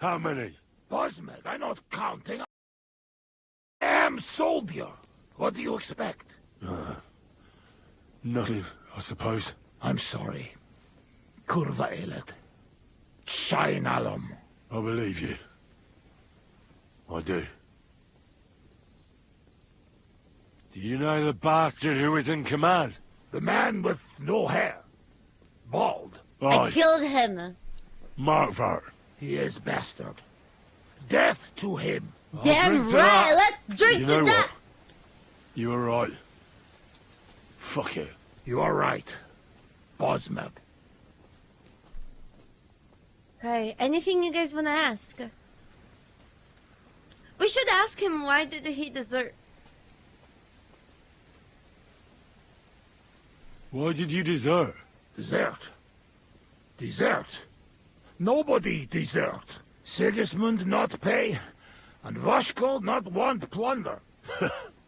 How many? Bosmed, I'm not counting. I am soldier. What do you expect? Nothing, I suppose. I'm sorry. Kurva elet. Shain alum. I believe you. I do. Do you know the bastard who was in command? The man with no hair. Bald. I killed him. Markvart. He is bastard. Death to him. Damn drink to right. that. Let's drink You to know that. what? You were right. Fuck it. You are right. Bosmed. Hey, anything you guys want to ask? We should ask him why did he desert. Why did you desert? Desert. Desert. Nobody desert. Sigismund not pay, and Vashko not want plunder.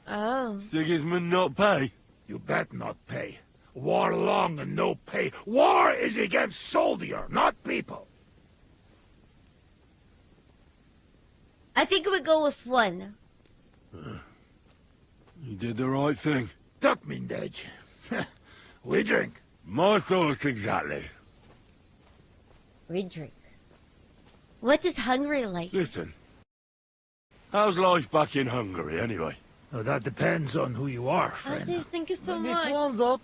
Oh. Sigismund not pay? You bet not pay. War long and no pay. War is against soldier, not people. I think we go with one. You did the right thing. Duck me, Dej. We drink. My thoughts exactly. We drink. What is Hungary like? Listen. How's life back in Hungary, anyway? Now, that depends on who you are, Oh, friend. please, thank you so much.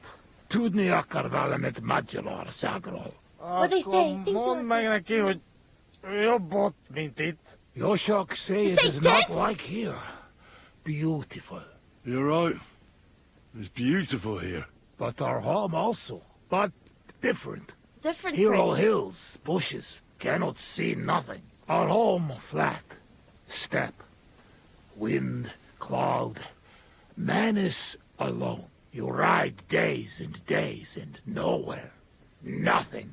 Tudniak arvalamet magelor sagrol. What they say? Thank you. Yoshok say You it say is not tits? like here. Beautiful. You're right. It's beautiful here. But our home also. But different. Different Here all place. hills, bushes, cannot see nothing. Our home flat, steppe, wind, cloud. Man is alone. You ride days and nowhere. Nothing.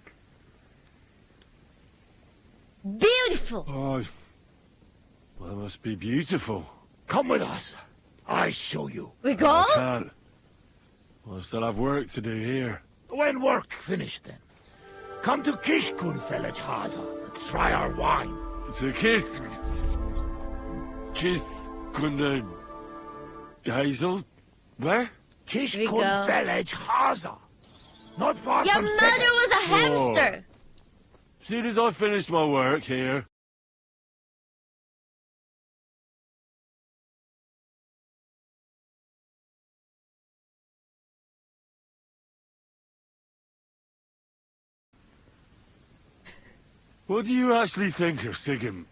Beautiful. Oh, well, that must be beautiful. Come with us. I show you. We go? I can't. I still have work to do here. When work finished then. Come to Kishkun village, Haza, and try our wine. So kiss Kunde Hazel? Where? We Kishkun go. village, Haza. Not far Your from mother Sega. was a hamster. Soon as I finish my work here. What do you actually think of Sim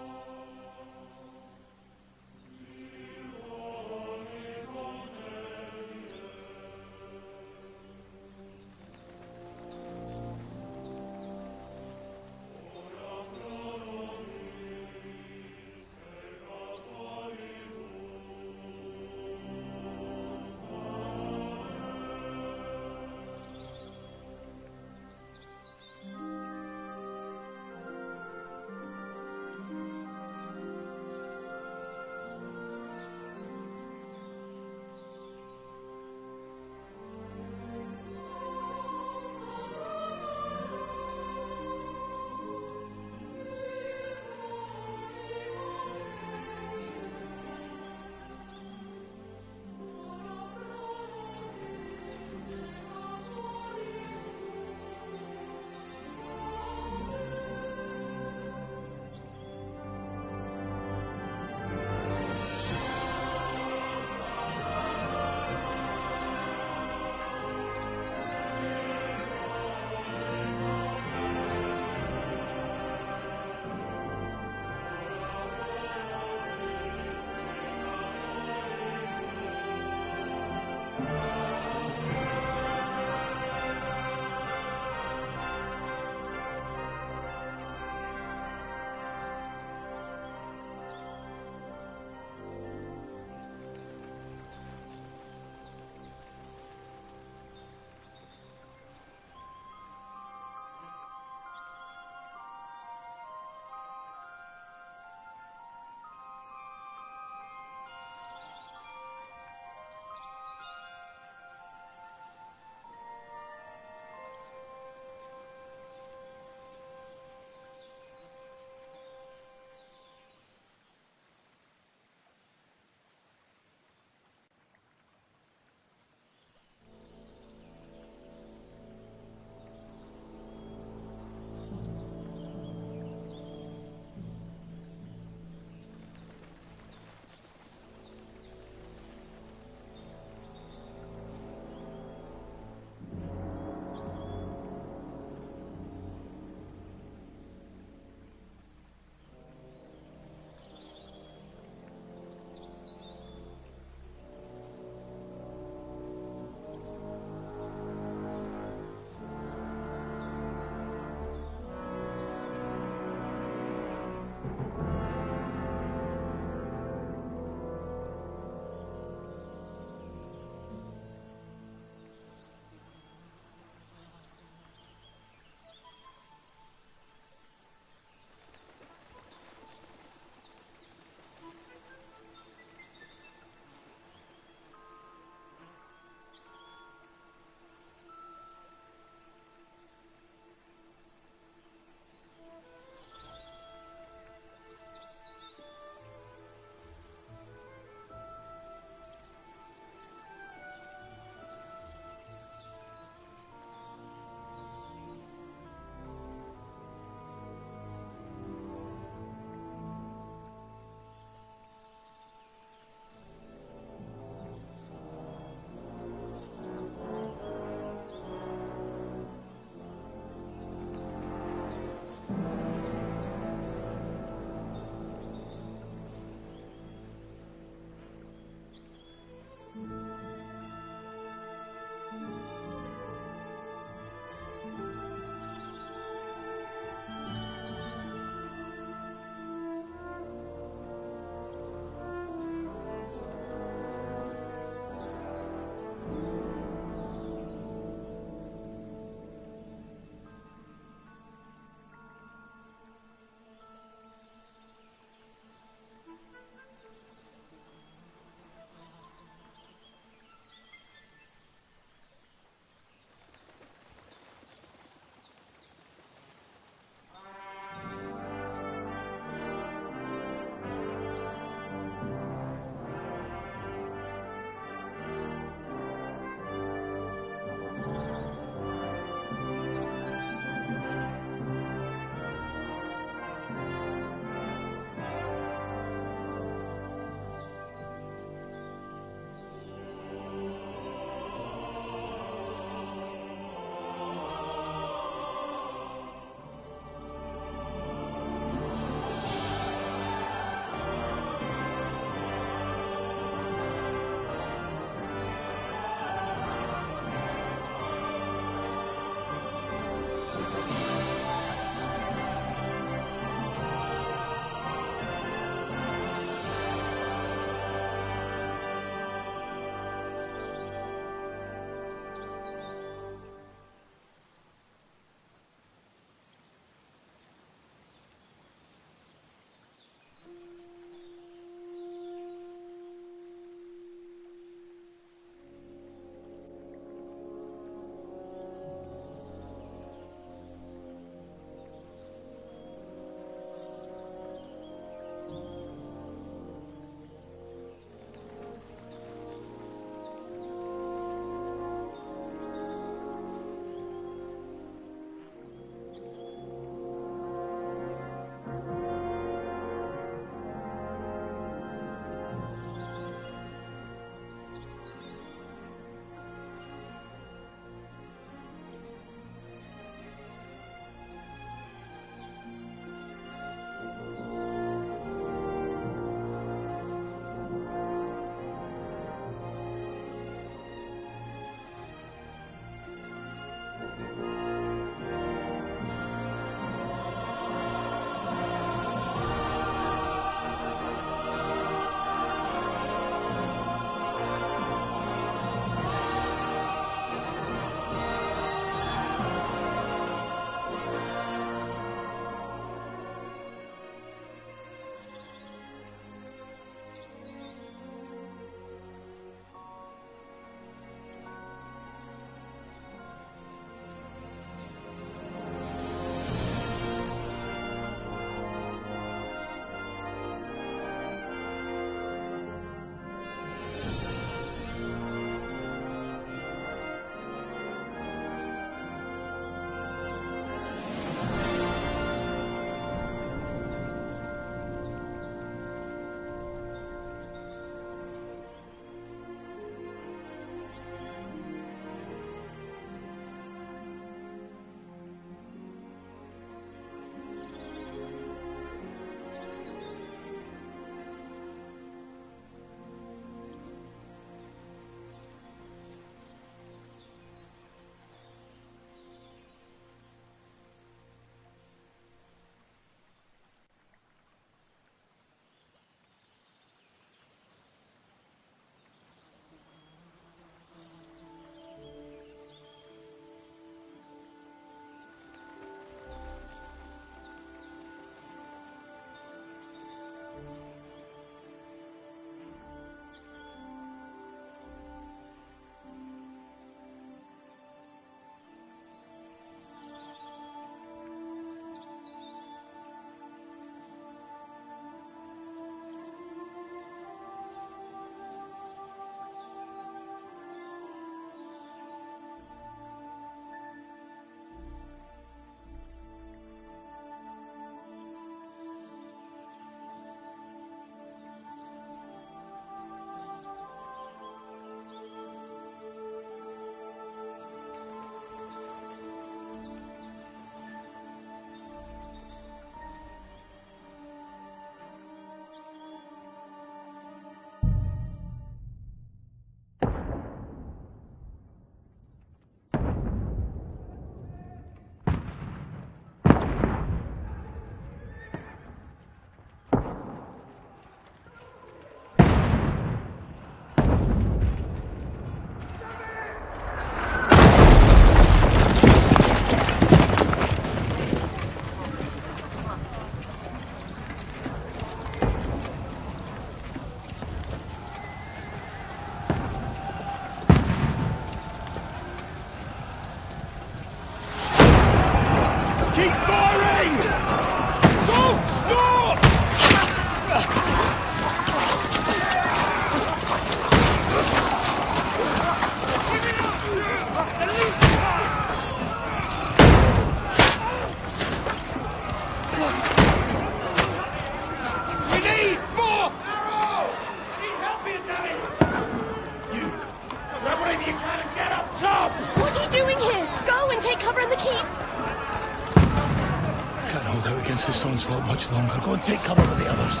onslaught much longer. Go and take cover with the others.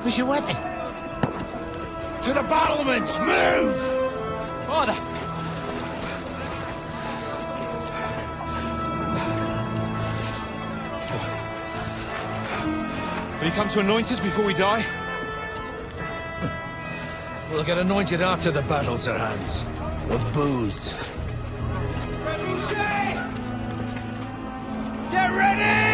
Where's your weapon? To the battlements! Move! Father! Will you come to anoint us before we die? We'll get anointed after the battle, Sir Hans. With booze. Get ready!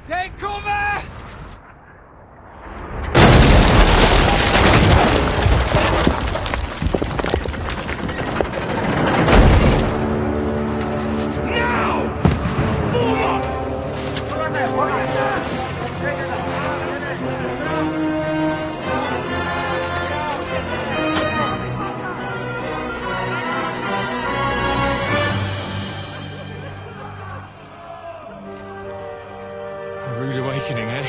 Take cover! A rude awakening, eh?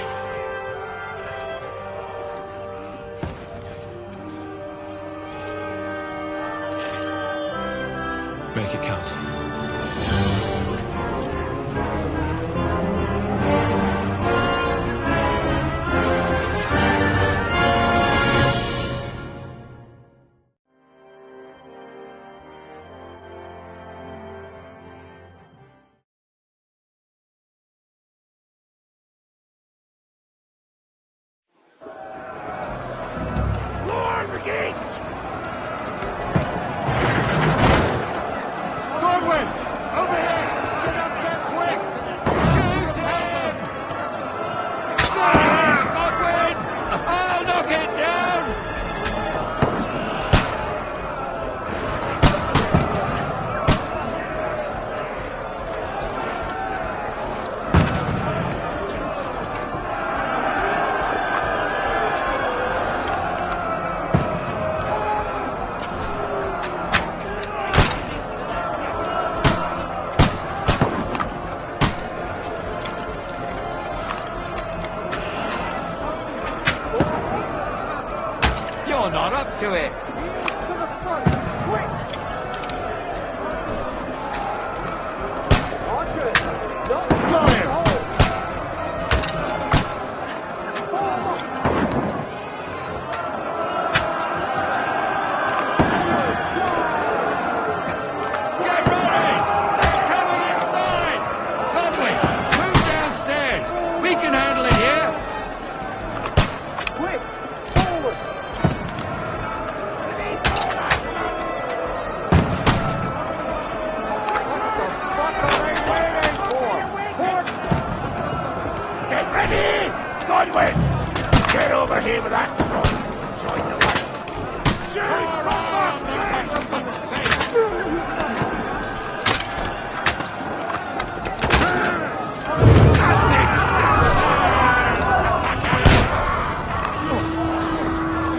Make it count. Lord Brigade! Godwin! Over here! Get up there quick! Shoot them! Godwin! I'll knock it down! You're not up to it. Get ready! They're coming inside! Godwin, move downstairs. We can handle it here. Quick! Forward! Get ready! Godwin! Get over here with that drum! Join the fight! Shoot! That's it!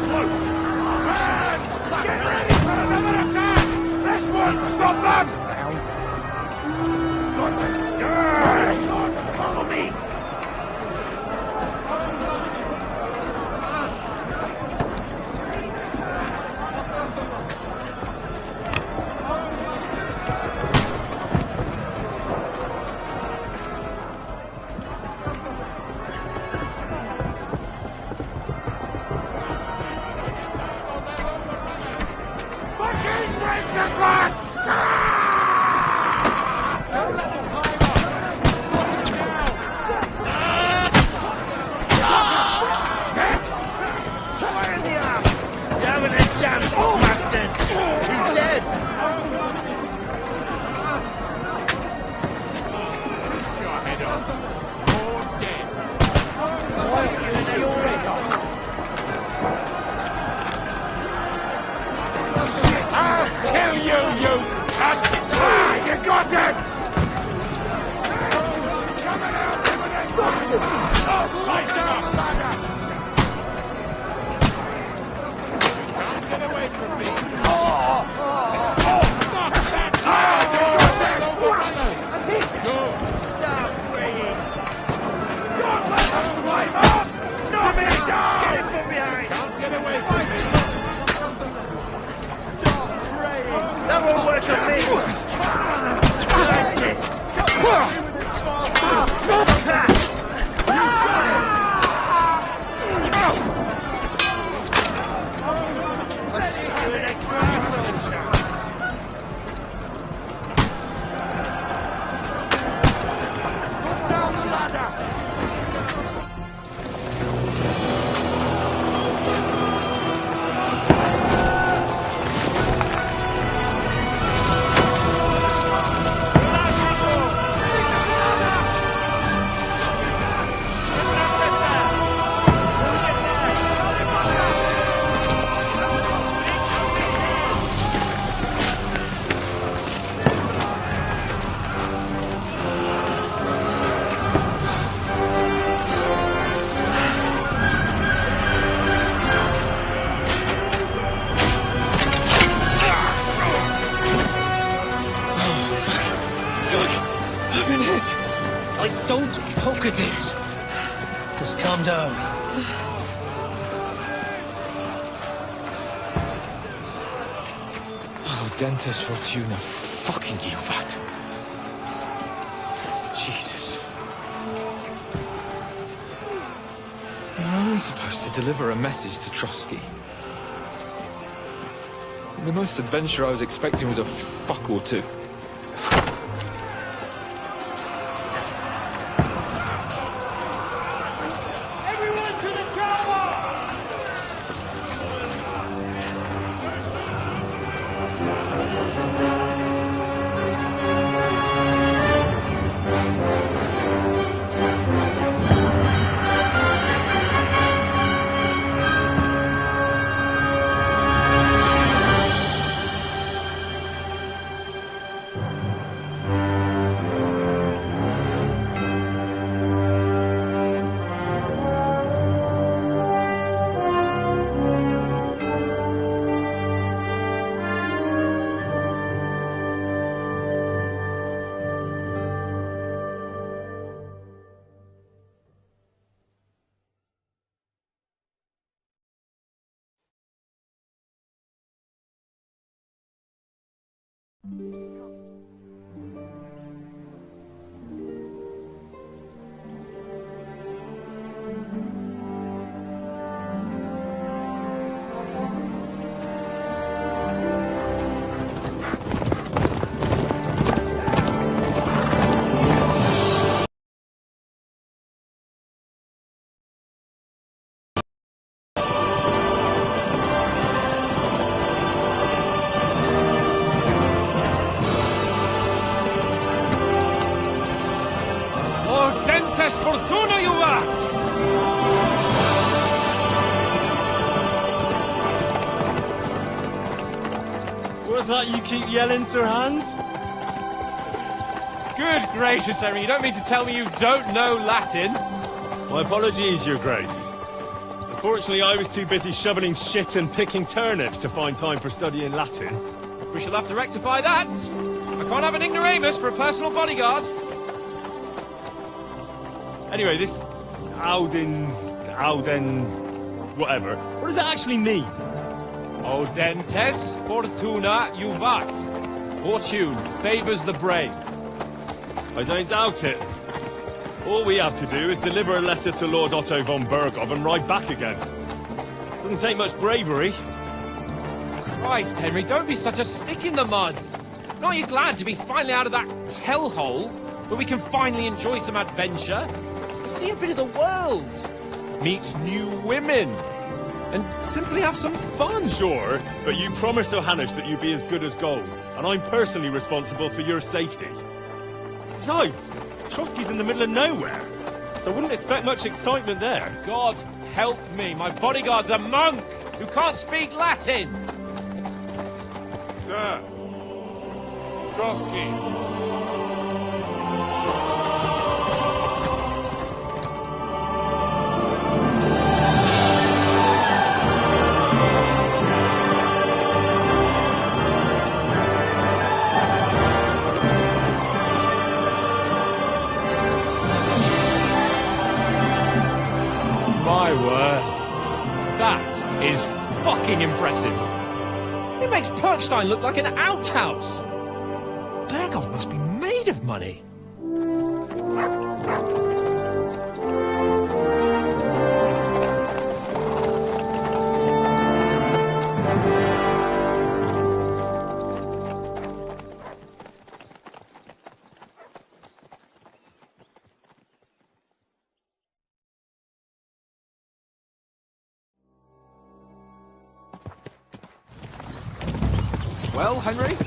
Close! Get ready for another attack! This one! Stop them! Godwin! Yes! Follow me! head off. You're dead. I'll kill you, you cunt! Ah, you got him! Coming out with that bastard! Oh, light him up! Can't get away from me! Stop praying! Don't let us climb up! Not me down! Get him from behind! Can't get away from me! Stop praying! That won't work on me! That's it! Let's do an extra chance! Down the ladder! I don't poke at it. Just calm down. Oh, Dentes Fortuna, fucking you, vat. Jesus. You're only supposed to deliver a message to Trotsky. The most adventure I was expecting was a fuck or two. Everyone to the tower! Dentes Fortuna, you vat! What's that you keep yelling, Sir Hans? Good gracious, Henry, you don't mean to tell me you don't know Latin? My apologies, Your Grace. Unfortunately, I was too busy shoveling shit and picking turnips to find time for studying Latin. We shall have to rectify that. I can't have an ignoramus for a personal bodyguard. Anyway, this Audens, whatever. What does that actually mean? O Dentes Fortuna Juvat. Fortune favours the brave. I don't doubt it. All we have to do is deliver a letter to Lord Otto von Berghoff and ride back again. Doesn't take much bravery. Christ, Henry, don't be such a stick in the mud. Aren't you glad to be finally out of that hellhole where we can finally enjoy some adventure? See a bit of the world, meet new women, and simply have some fun. Sure, but you promised Johannes that you'd be as good as gold, and I'm personally responsible for your safety. Besides, Trotsky's in the middle of nowhere, so I wouldn't expect much excitement there. God help me, my bodyguard's a monk who can't speak Latin! Sir! Trotsky! My word. That is fucking impressive. It makes Perkstein look like an outhouse. Berghoff must be made of money. Well, Henry,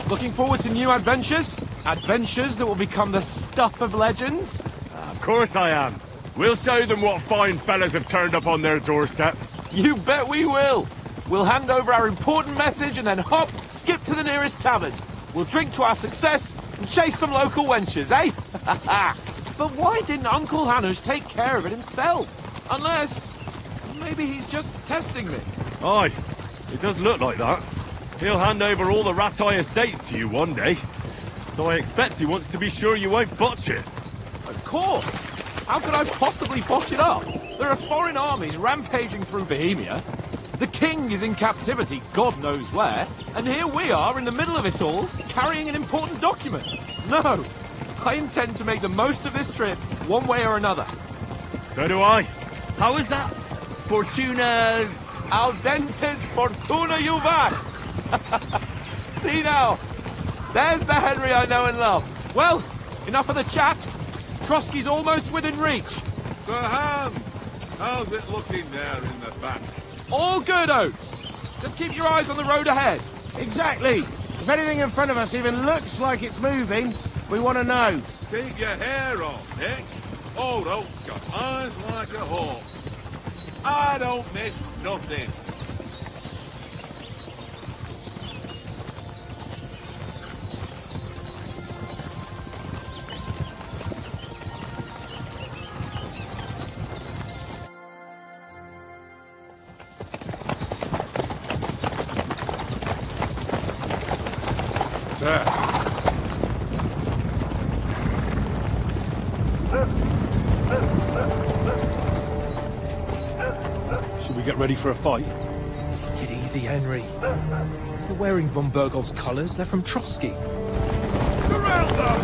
looking forward to new adventures? Adventures that will become the stuff of legends? Of course I am. We'll show them what fine fellas have turned up on their doorstep. You bet we will. We'll hand over our important message and then hop, skip to the nearest tavern. We'll drink to our success and chase some local wenches, eh? But why didn't Uncle Hanush take care of it himself? Unless, maybe he's just testing me. Aye, it does look like that. He'll hand over all the Ratai estates to you one day. So I expect he wants to be sure you won't botch it. Of course. How could I possibly botch it up? There are foreign armies rampaging through Bohemia. The king is in captivity, God knows where. And here we are in the middle of it all, carrying an important document. No, I intend to make the most of this trip, one way or another. So do I. How is that? Fortuna... Al dentes fortuna juvat. See now, there's the Henry I know and love. Well, enough of the chat. Trotsky's almost within reach. Sir Hans! How's it looking there in the back? All good, Oates. Just keep your eyes on the road ahead. Exactly. If anything in front of us even looks like it's moving, we want to know. Keep your hair on, Nick. Old Oak's got eyes like a hawk. I don't miss nothing. Sir. Should we get ready for a fight? Take it easy, Henry. They're wearing von Bergov's colours. They're from Trotsky. Surround them!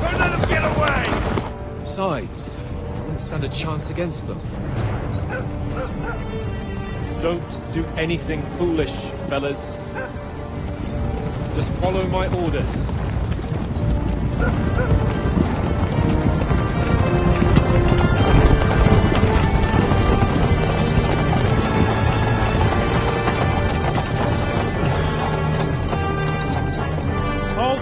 Don't let them get away! Besides, I wouldn't stand a chance against them. Don't do anything foolish, fellas. Just follow my orders. Halt!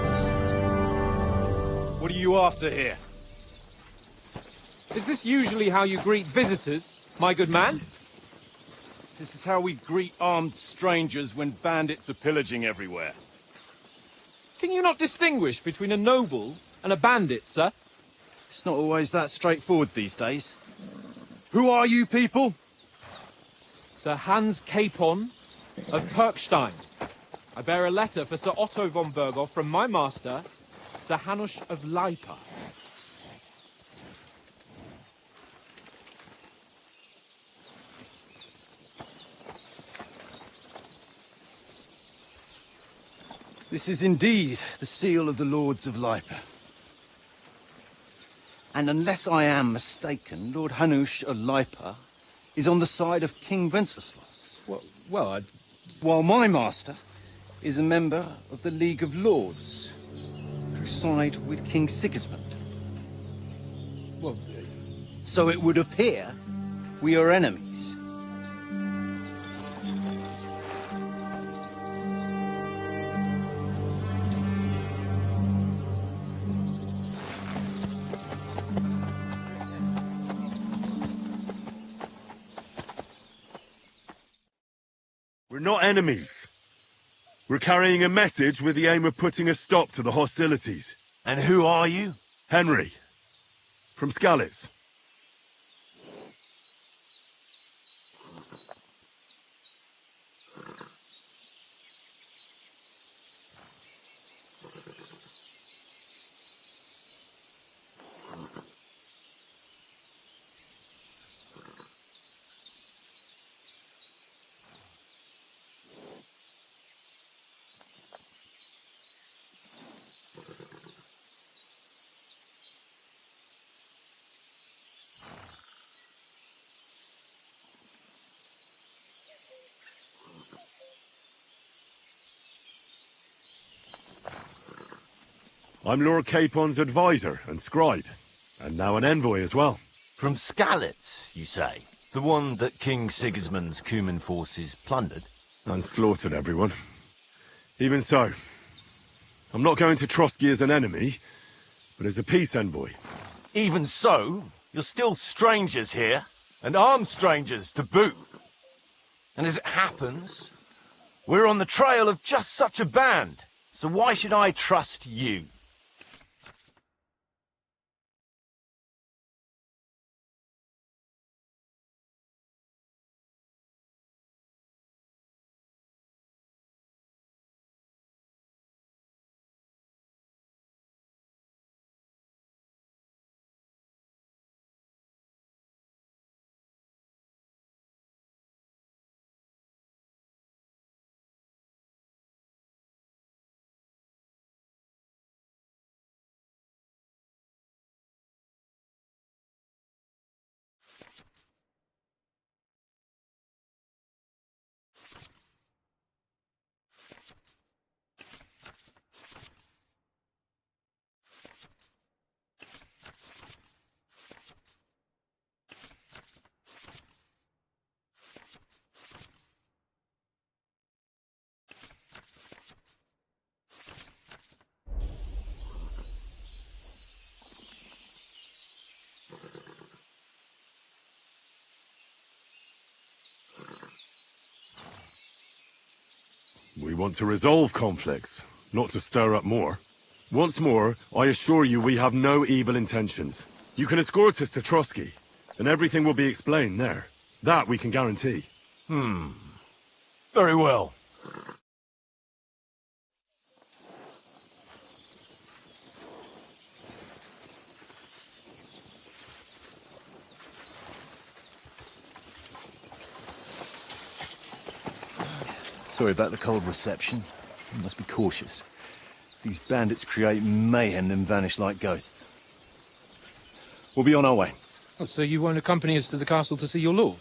What are you after here? Is this usually how you greet visitors, my good man? This is how we greet armed strangers when bandits are pillaging everywhere. Can you not distinguish between a noble and a bandit, sir? It's not always that straightforward these days. Who are you people? Sir Hans Capon of Perkstein. I bear a letter for Sir Otto von Berghoff from my master, Sir Hanush of Leipa. This is indeed the seal of the Lords of Leipa. And unless I am mistaken, Lord Hanush of Leipa is on the side of King Wenceslas. Well, While my master is a member of the League of Lords, who side with King Sigismund. well, So it would appear we are enemies. not enemies. We're carrying a message with the aim of putting a stop to the hostilities. And who are you? Henry, from S.T.A.L.K.E.R. I'm Lord Capon's advisor and scribe, and now an envoy as well. From S.T.A.L.K.E.R, you say? The one that King Sigismund's Cuman forces plundered? And slaughtered everyone. Even so, I'm not going to Trotsky as an enemy, but as a peace envoy. Even so, you're still strangers here, and armed strangers to boot. And as it happens, we're on the trail of just such a band, so why should I trust you? We want to resolve conflicts, not to stir up more. Once more, I assure you we have no evil intentions. You can escort us to Trotsky, and everything will be explained there. That we can guarantee. Very well. Sorry about the cold reception. You must be cautious. These bandits create mayhem, then vanish like ghosts. We'll be on our way. Oh, so you won't accompany us to the castle to see your lord?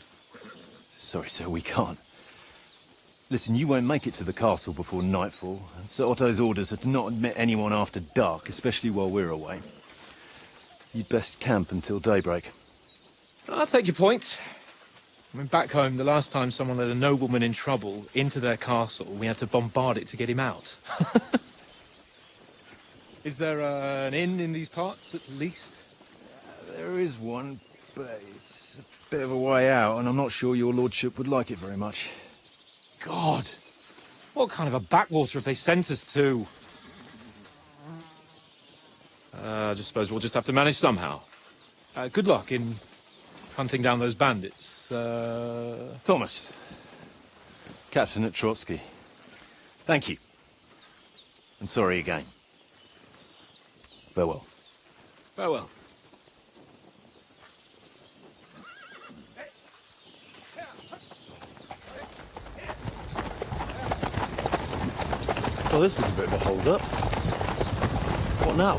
Sorry, sir, we can't. Listen, you won't make it to the castle before nightfall. And Sir Otto's orders are to not admit anyone after dark, especially while we're away. You'd best camp until daybreak. I'll take your point. I mean, back home, the last time someone let a nobleman in trouble into their castle, we had to bombard it to get him out. Is there an inn in these parts, at least? There is one, but it's a bit of a way out, and I'm not sure your lordship would like it very much. God! What kind of a backwater have they sent us to? I just suppose we'll just have to manage somehow. Good luck in hunting down those bandits. Thomas, captain at Trotsky. Thank you. And sorry again. Farewell. Farewell. Well, this is a bit of a hold-up. What now?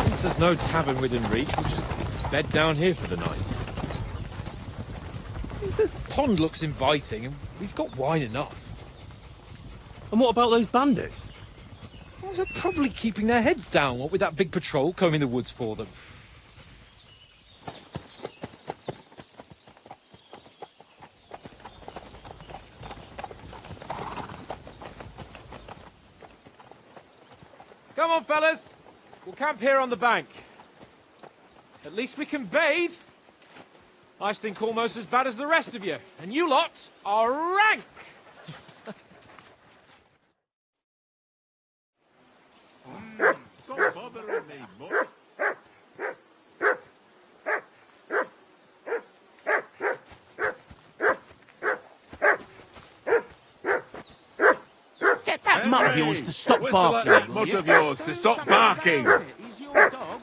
Since there's no tavern within reach, we'll just bed down here for the night. The pond looks inviting, and we've got wine enough. And what about those bandits? Well, they're probably keeping their heads down, what with that big patrol combing the woods for them. Come on, fellas. We'll camp here on the bank. At least we can bathe. I stink almost as bad as the rest of you, and you lot are rank! mutt of yours to stop Whistle at barking. that mutt of yours to stop barking. He's your dog.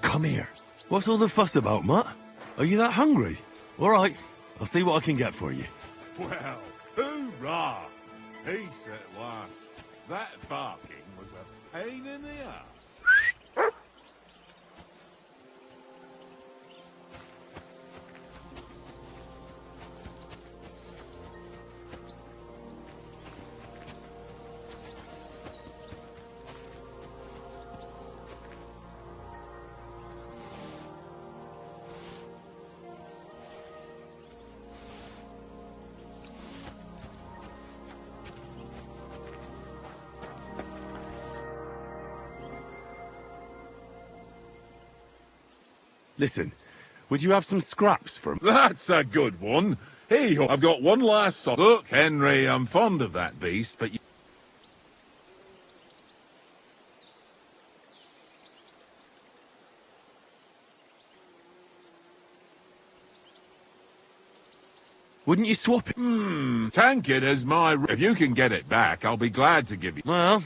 Come here. What's all the fuss about, Mutt? Are you that hungry? All right, I'll see what I can get for you. Well, hoorah! Peace at last. That barking was a pain in the ass. Listen, would you have some scraps from... That's a good one. Hey, I've got one last song. Look, Henry, I'm fond of that beast, but... Wouldn't you swap it? Tank it as my... If you can get it back, I'll be glad to give you... Well...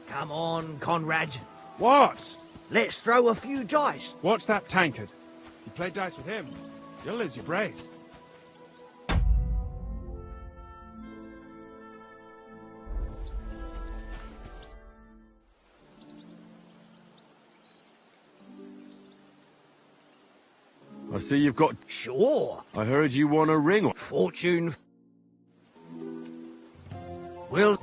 Come on, Conrad. What? Let's throw a few dice. Watch that tankard. You play dice with him, you'll lose your brace. I see you've got... Sure. I heard you won a ring. Fortune. Will.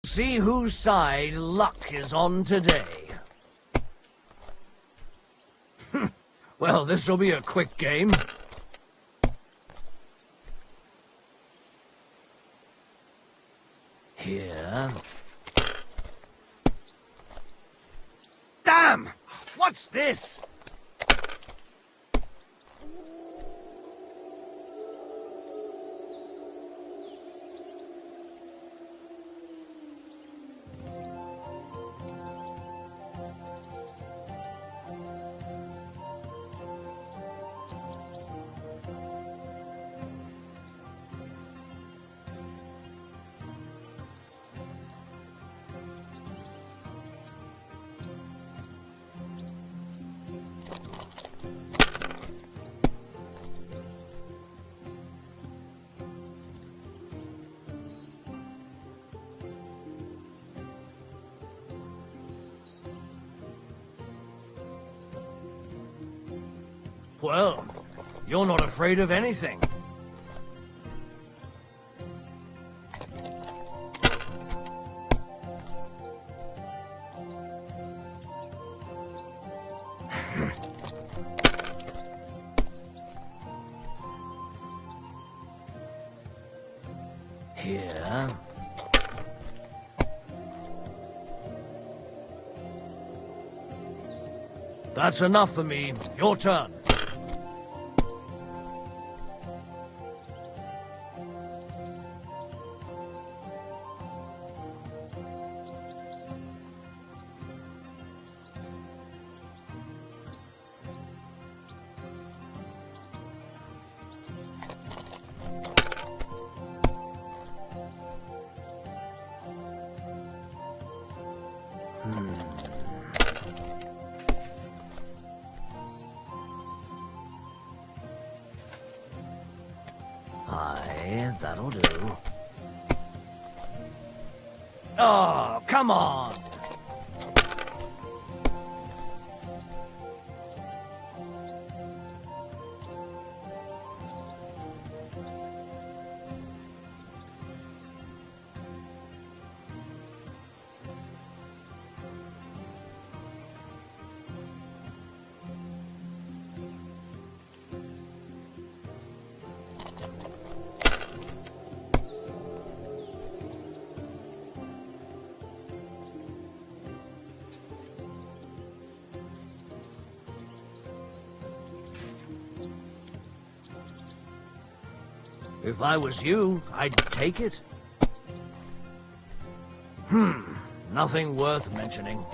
See whose side luck is on today. Well, this'll be a quick game. Here. Damn! What's this? Well, you're not afraid of anything. Here. That's enough for me. Your turn. Aye, that'll do. Oh, come on! If I was you, I'd take it. Nothing worth mentioning.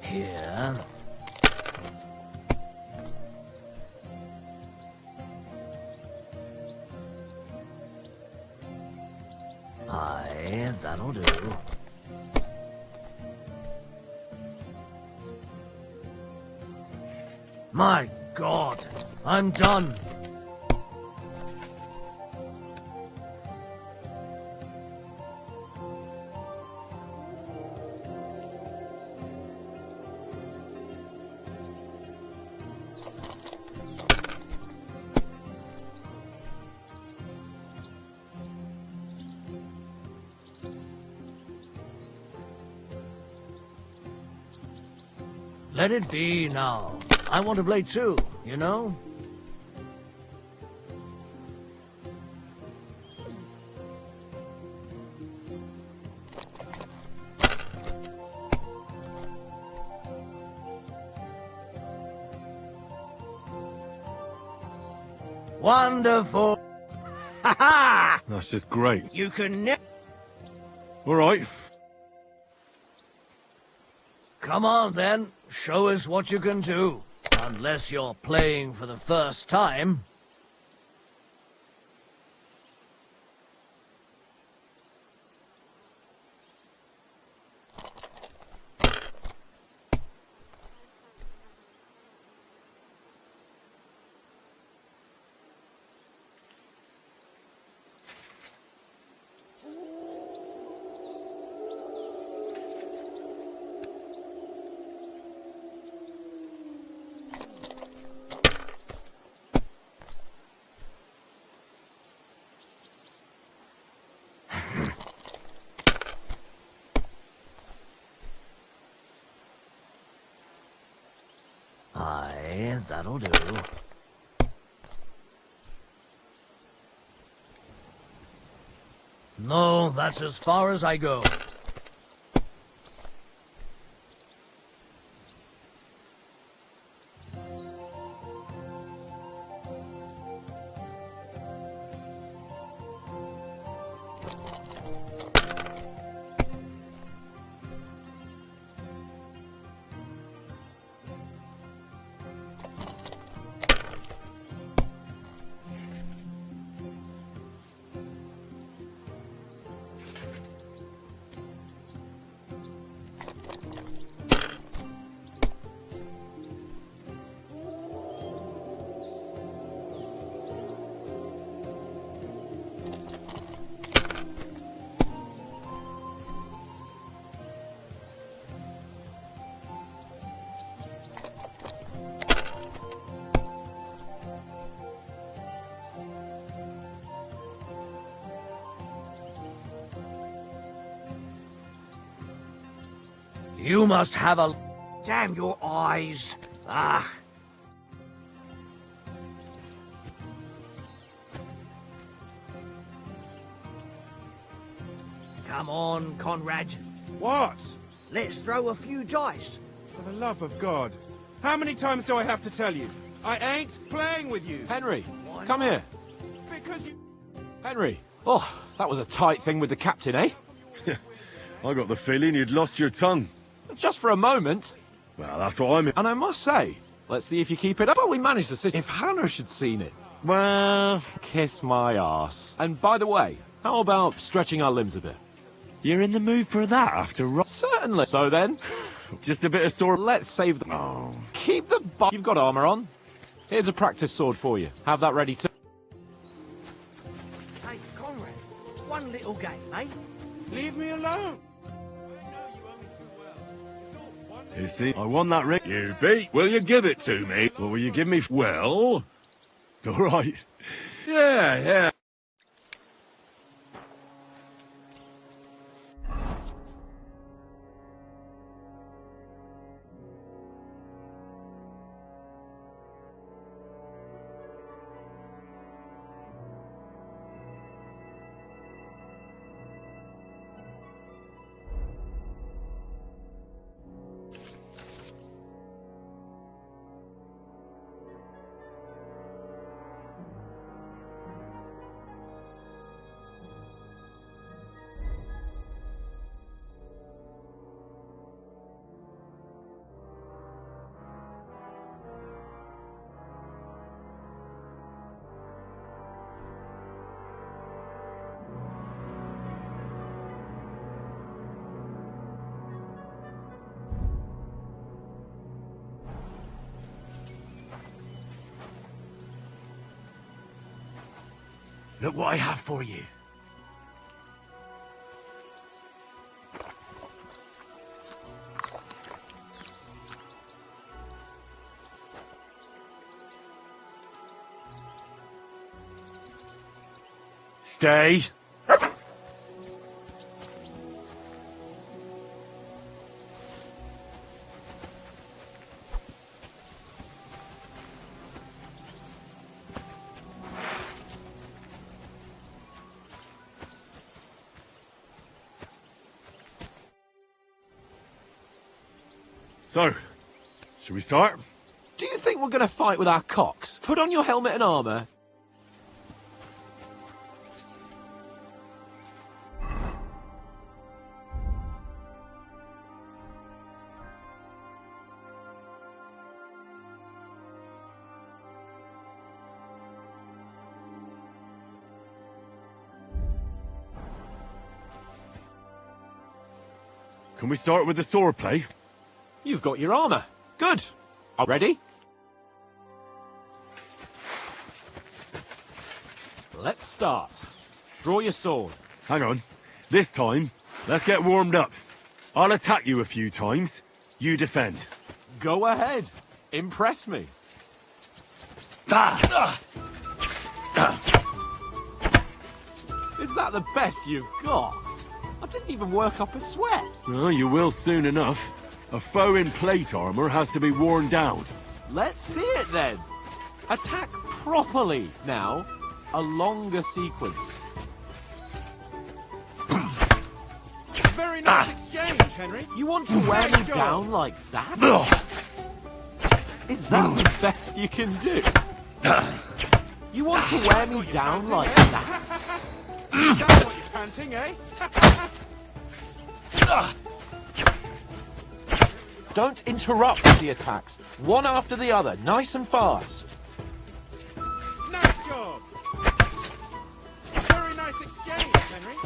Here. Aye, that'll do. My God, I'm done. Let it be now. I want to play too, you know? Wonderful. Ha ha! That's just great. You can never. All right. Come on then, show us what you can do. Unless you're playing for the first time. Aye, that'll do. No, that's as far as I go. You must have a... Damn your eyes. Ah. Come on, Conrad. What? Let's throw a few dice. For the love of God. How many times do I have to tell you? I ain't playing with you. Henry, come here. Because you... Henry. Oh, that was a tight thing with the captain, eh? I got the feeling you'd lost your tongue. Just for a moment. Well, that's what I mean. And I must say, let's see if you keep it up. But we managed to sit. If Hannah had seen it. Well, kiss my arse. And by the way, how about stretching our limbs a bit? you're in the mood for that after... Certainly. So then, just a bit of sword... Let's save the... Oh. Keep the... You've got armor on. Here's a practice sword for you. Have that ready too. Hey, Conrad, one little game, eh? Leave me alone. You see, I won that ring. You beat. Will you give it to me? What will you give me? Well... All right. Yeah. Look what I have for you. Stay. So, should we start? Do you think we're going to fight with our cocks? Put on your helmet and armour. Can we start with the sword play? You've got your armour. Good. Are you ready? Let's start. Draw your sword. Hang on. This time, let's get warmed up. I'll attack you a few times. You defend. Go ahead. Impress me. Is that the best you've got? I didn't even work up a sweat. Well, you will soon enough. A foe in plate armor has to be worn down. Let's see it then. Attack properly now. A longer sequence. Very nice exchange, Henry. You want to wear me down like that? Is that the best you can do? You want to wear me down like that? That's what you're panting, eh? Don't interrupt the attacks. One after the other, nice and fast. Nice job. Very nice exchange, Henry.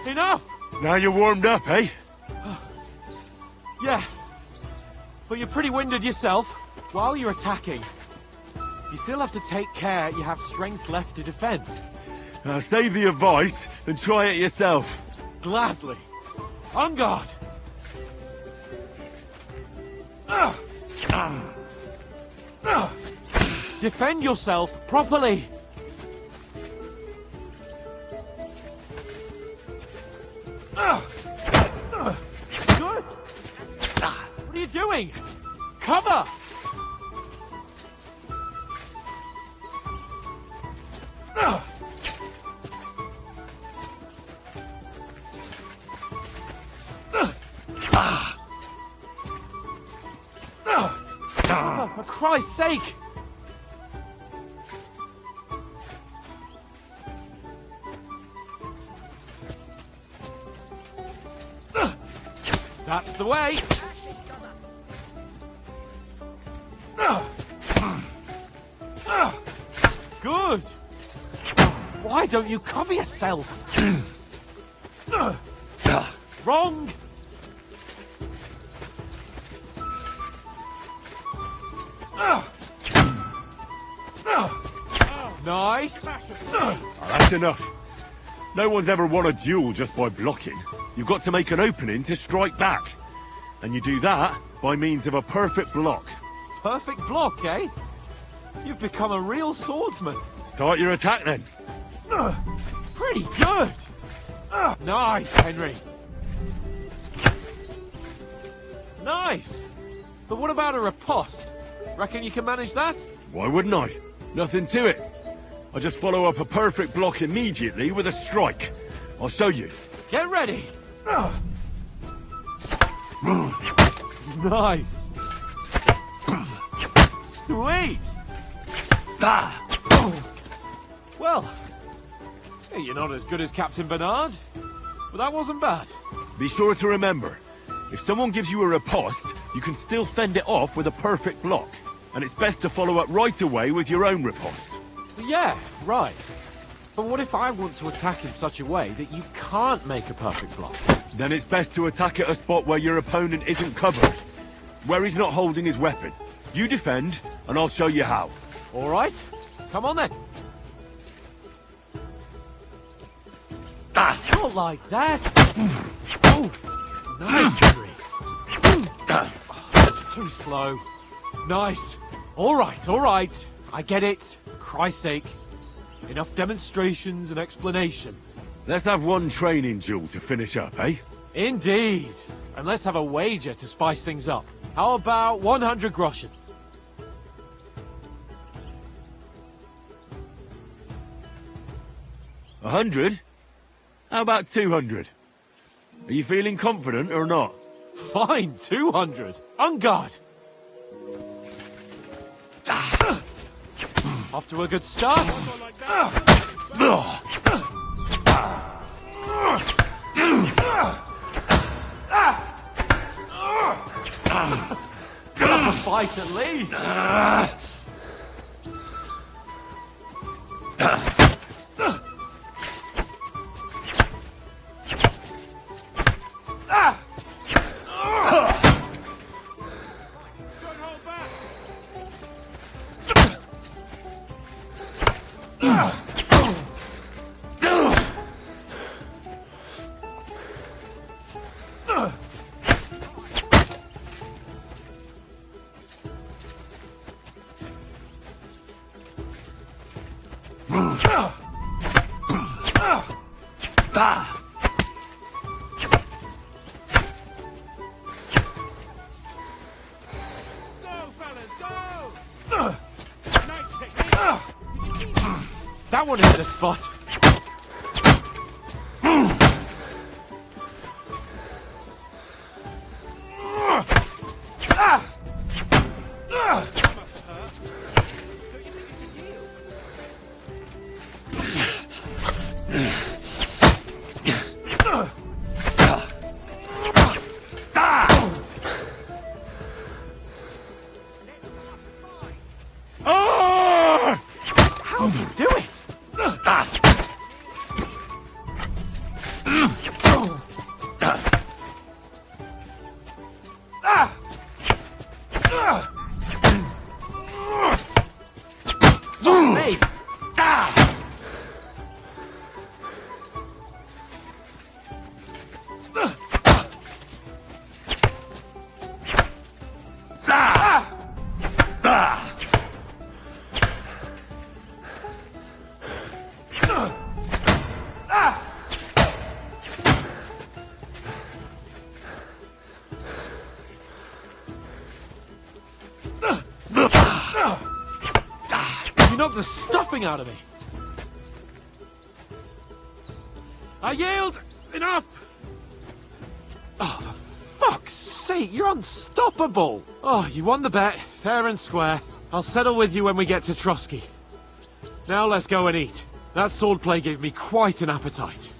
Enough! Now you're warmed up, eh? Yeah. But you're pretty winded yourself. While you're attacking, you still have to take care you have strength left to defend. Save the advice and try it yourself. Gladly. On guard! Defend yourself properly! Good! What are you doing? Cover! For Christ's sake! That's the way! Good! Why don't you cover yourself? Wrong! Nice! That's enough. No one's ever won a duel just by blocking. You've got to make an opening to strike back. And you do that by means of a perfect block. Perfect block, eh? You've become a real swordsman. Start your attack then. Pretty good! Nice, Henry. Nice! But what about a riposte? Reckon you can manage that? Why wouldn't I? Nothing to it. I just follow up a perfect block immediately with a strike. I'll show you. Get ready! Nice! Sweet! Well, hey, you're not as good as Captain Bernard, but that wasn't bad. Be sure to remember, if someone gives you a riposte, you can still fend it off with a perfect block. And it's best to follow up right away with your own riposte. Yeah, right. But what if I want to attack in such a way that you can't make a perfect block? Then it's best to attack at a spot where your opponent isn't covered. Where he's not holding his weapon. You defend, and I'll show you how. All right. Come on then. Not like that. Oh, nice, Henry. Too slow. Nice. All right. I get it. For Christ's sake. Enough demonstrations and explanations. Let's have one training duel to finish up, eh? Indeed. And let's have a wager to spice things up. How about 100 groschen? 100? How about 200? Are you feeling confident or not? Fine, 200. On guard. Off to a good start. Put up a fight at least. That one hit the spot. How do you do it? Me. You knocked the stuffing out of me. I yield! Enough! Oh, for fuck's sake, you're unstoppable! Oh, you won the bet, fair and square. I'll settle with you when we get to Trotsky. Now let's go and eat. That swordplay gave me quite an appetite.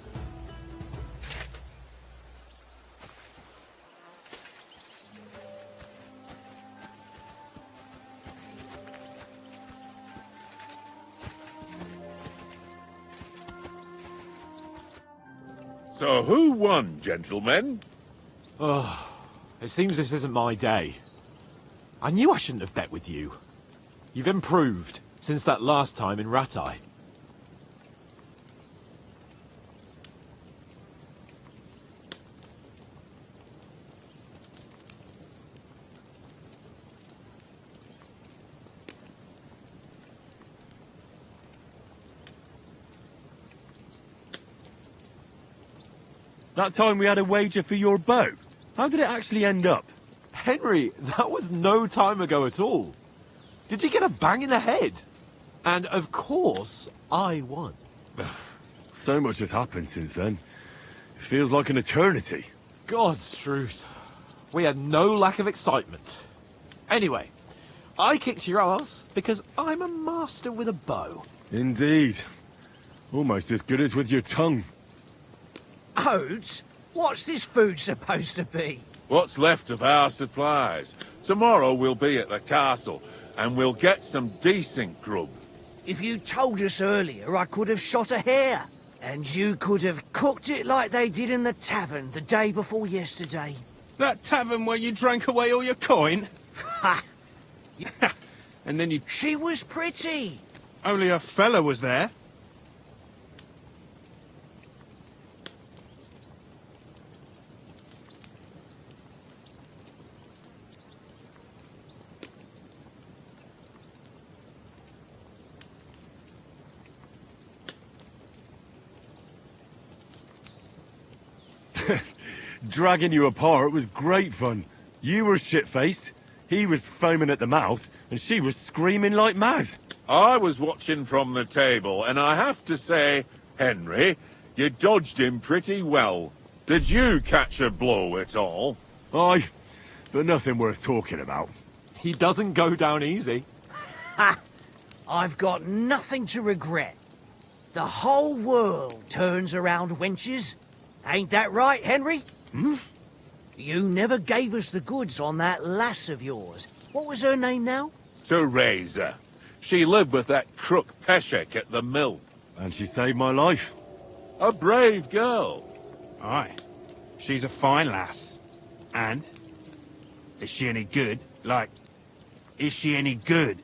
So who won, gentlemen? Oh, it seems this isn't my day. I knew I shouldn't have bet with you. You've improved since that last time in Ratai. That time we had a wager for your bow. How did it actually end up? Henry, that was no time ago at all. Did you get a bang in the head? And of course, I won. So much has happened since then. It feels like an eternity. God's truth. We had no lack of excitement. Anyway, I kicked your ass because I'm a master with a bow. Indeed. Almost as good as with your tongue. Oats? What's this food supposed to be? What's left of our supplies. Tomorrow we'll be at the castle, and we'll get some decent grub. If you told us earlier, I could have shot a hare. And you could have cooked it like they did in the tavern the day before yesterday. That tavern where you drank away all your coin? Ha! And then you... She was pretty. Only a fella was there. Dragging you apart was great fun. You were shit-faced, he was foaming at the mouth, and she was screaming like mad. I was watching from the table, and I have to say, Henry, you dodged him pretty well. Did you catch a blow at all? Aye, but nothing worth talking about. He doesn't go down easy. Ha! I've got nothing to regret. The whole world turns around wenches. Ain't that right, Henry? Hmm? You never gave us the goods on that lass of yours. What was her name now? Teresa. She lived with that crook Peshek at the mill. And she saved my life. A brave girl. Aye. She's a fine lass. And? Is she any good? Like, is she any good?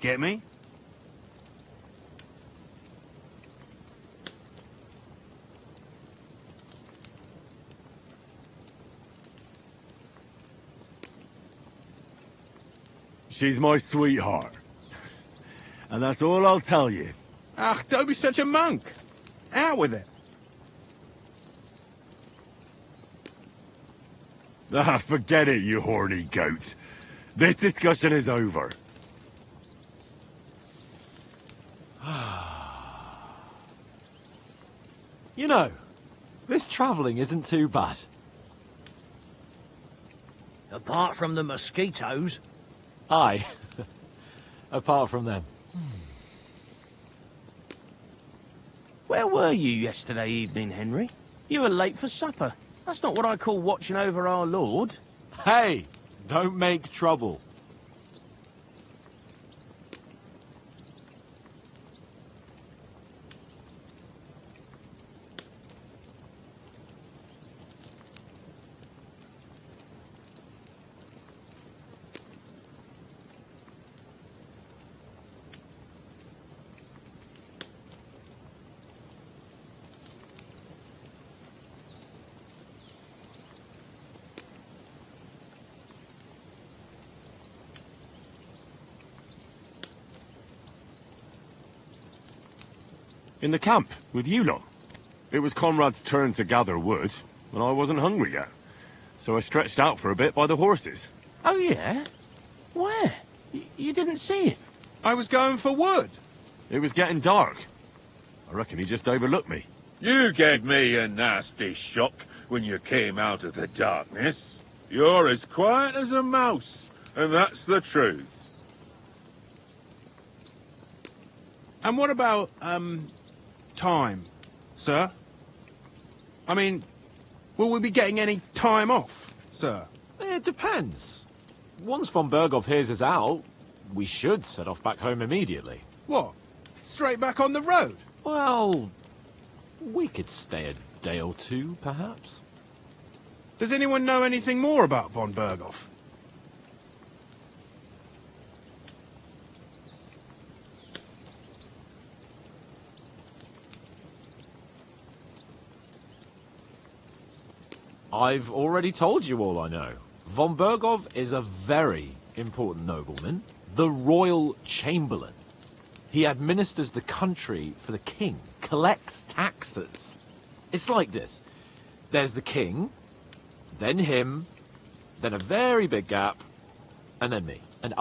Get me? She's my sweetheart. And that's all I'll tell you. Ah, don't be such a monk. Out with it. Ah, forget it, you horny goat. This discussion is over. You know, this travelling isn't too bad. Apart from the mosquitoes. Aye. Apart from them. Where were you yesterday evening, Henry? You were late for supper. That's not what I call watching over our Lord. Hey, don't make trouble. In the camp, with you lot. It was Conrad's turn to gather wood, and I wasn't hungry yet. So I stretched out for a bit by the horses. Oh, yeah? Where? You didn't see it? I was going for wood. It was getting dark. I reckon he just overlooked me. You gave me a nasty shock when you came out of the darkness. You're as quiet as a mouse, and that's the truth. And what about, time, sir? I mean, will we be getting any time off, sir? It depends. Once von Berghoff hears us out, we should set off back home immediately. What? Straight back on the road? Well, we could stay a day or two, perhaps. Does anyone know anything more about von Berghoff? I've already told you all I know. Von Berghoff is a very important nobleman, the royal chamberlain. He administers the country for the king, collects taxes. It's like this. There's the king, then him, then a very big gap, and then me. And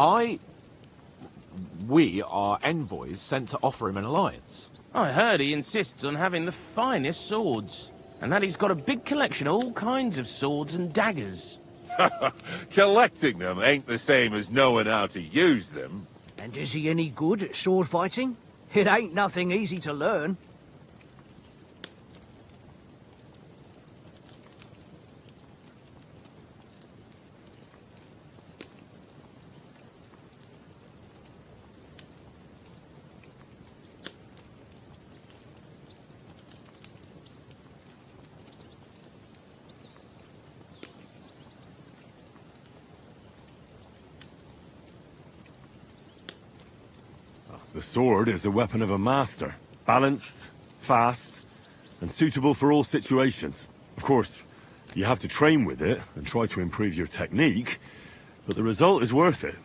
we are envoys sent to offer him an alliance. I heard he insists on having the finest swords. And that he's got a big collection of all kinds of swords and daggers. Collecting them ain't the same as knowing how to use them. And is he any good at sword fighting? It ain't nothing easy to learn. The sword is the weapon of a master. Balanced, fast, and suitable for all situations. Of course, you have to train with it and try to improve your technique, but the result is worth it.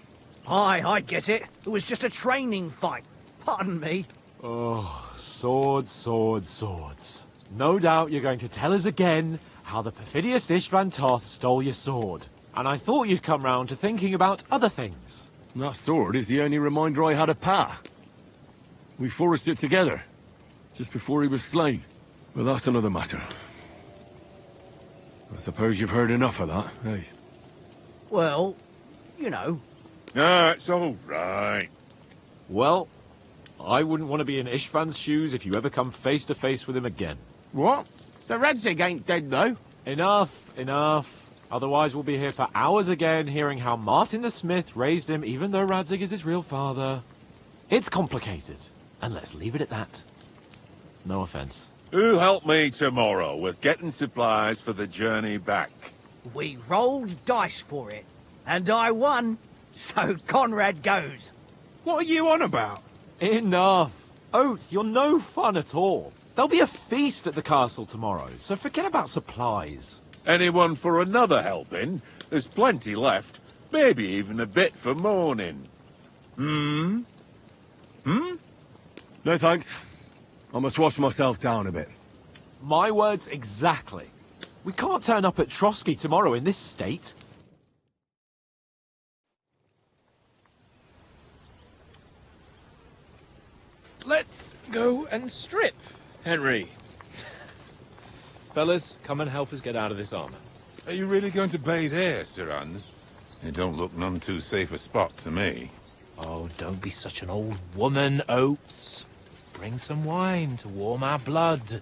Aye, I get it. It was just a training fight. Pardon me. Oh, swords, swords, swords. No doubt you're going to tell us again how the perfidious Istvan Toth stole your sword. And I thought you'd come round to thinking about other things. That sword is the only reminder I had of Pa. We forged it together, just before he was slain. But that's another matter. I suppose you've heard enough of that, eh? Well, you know. No, it's all right. Well, I wouldn't want to be in Istvan's shoes if you ever come face to face with him again. What? So Radzig ain't dead, though? Enough. Otherwise we'll be here for hours again, hearing how Martin the Smith raised him, even though Radzig is his real father. It's complicated, and let's leave it at that. No offense. Who'll help me tomorrow with getting supplies for the journey back? We rolled dice for it, and I won. So Conrad goes. What are you on about? Enough. Oath, you're no fun at all. There'll be a feast at the castle tomorrow, so forget about supplies. Anyone for another helping? There's plenty left. Maybe even a bit for morning. No thanks. I must wash myself down a bit. My words exactly. We can't turn up at Trotsky tomorrow in this state. Let's go and strip, Henry. Fellas, come and help us get out of this armor. Are you really going to bathe here, Sir Hans? It don't look none too safe a spot to me. Oh, don't be such an old woman, Oates. Bring some wine to warm our blood.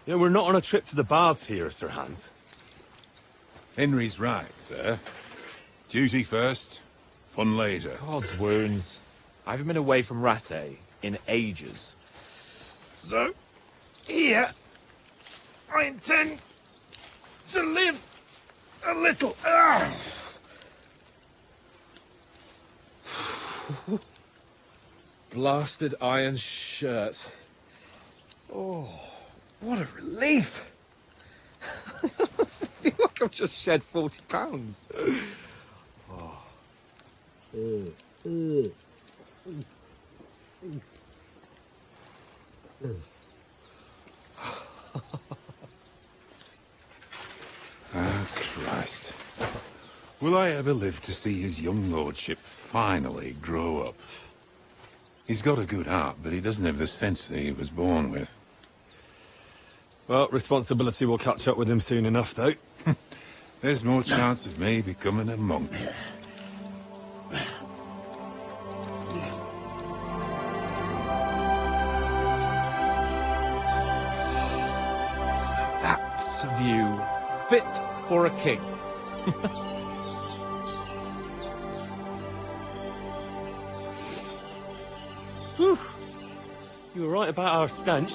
You know, we're not on a trip to the baths here, Sir Hans. Henry's right, sir. Duty first, fun later. God's wounds. I haven't been away from Rattay in ages. So, here, I intend to live a little. Blasted iron shirt. Oh, what a relief. I feel like I've just shed 40 pounds. Oh. Ah, Christ. Will I ever live to see his young lordship finally grow up? He's got a good heart, but he doesn't have the sense that he was born with. Well, responsibility will catch up with him soon enough, though. There's more chance of me becoming a monk. That's a view fit for a king. Whew. You were right about our stench.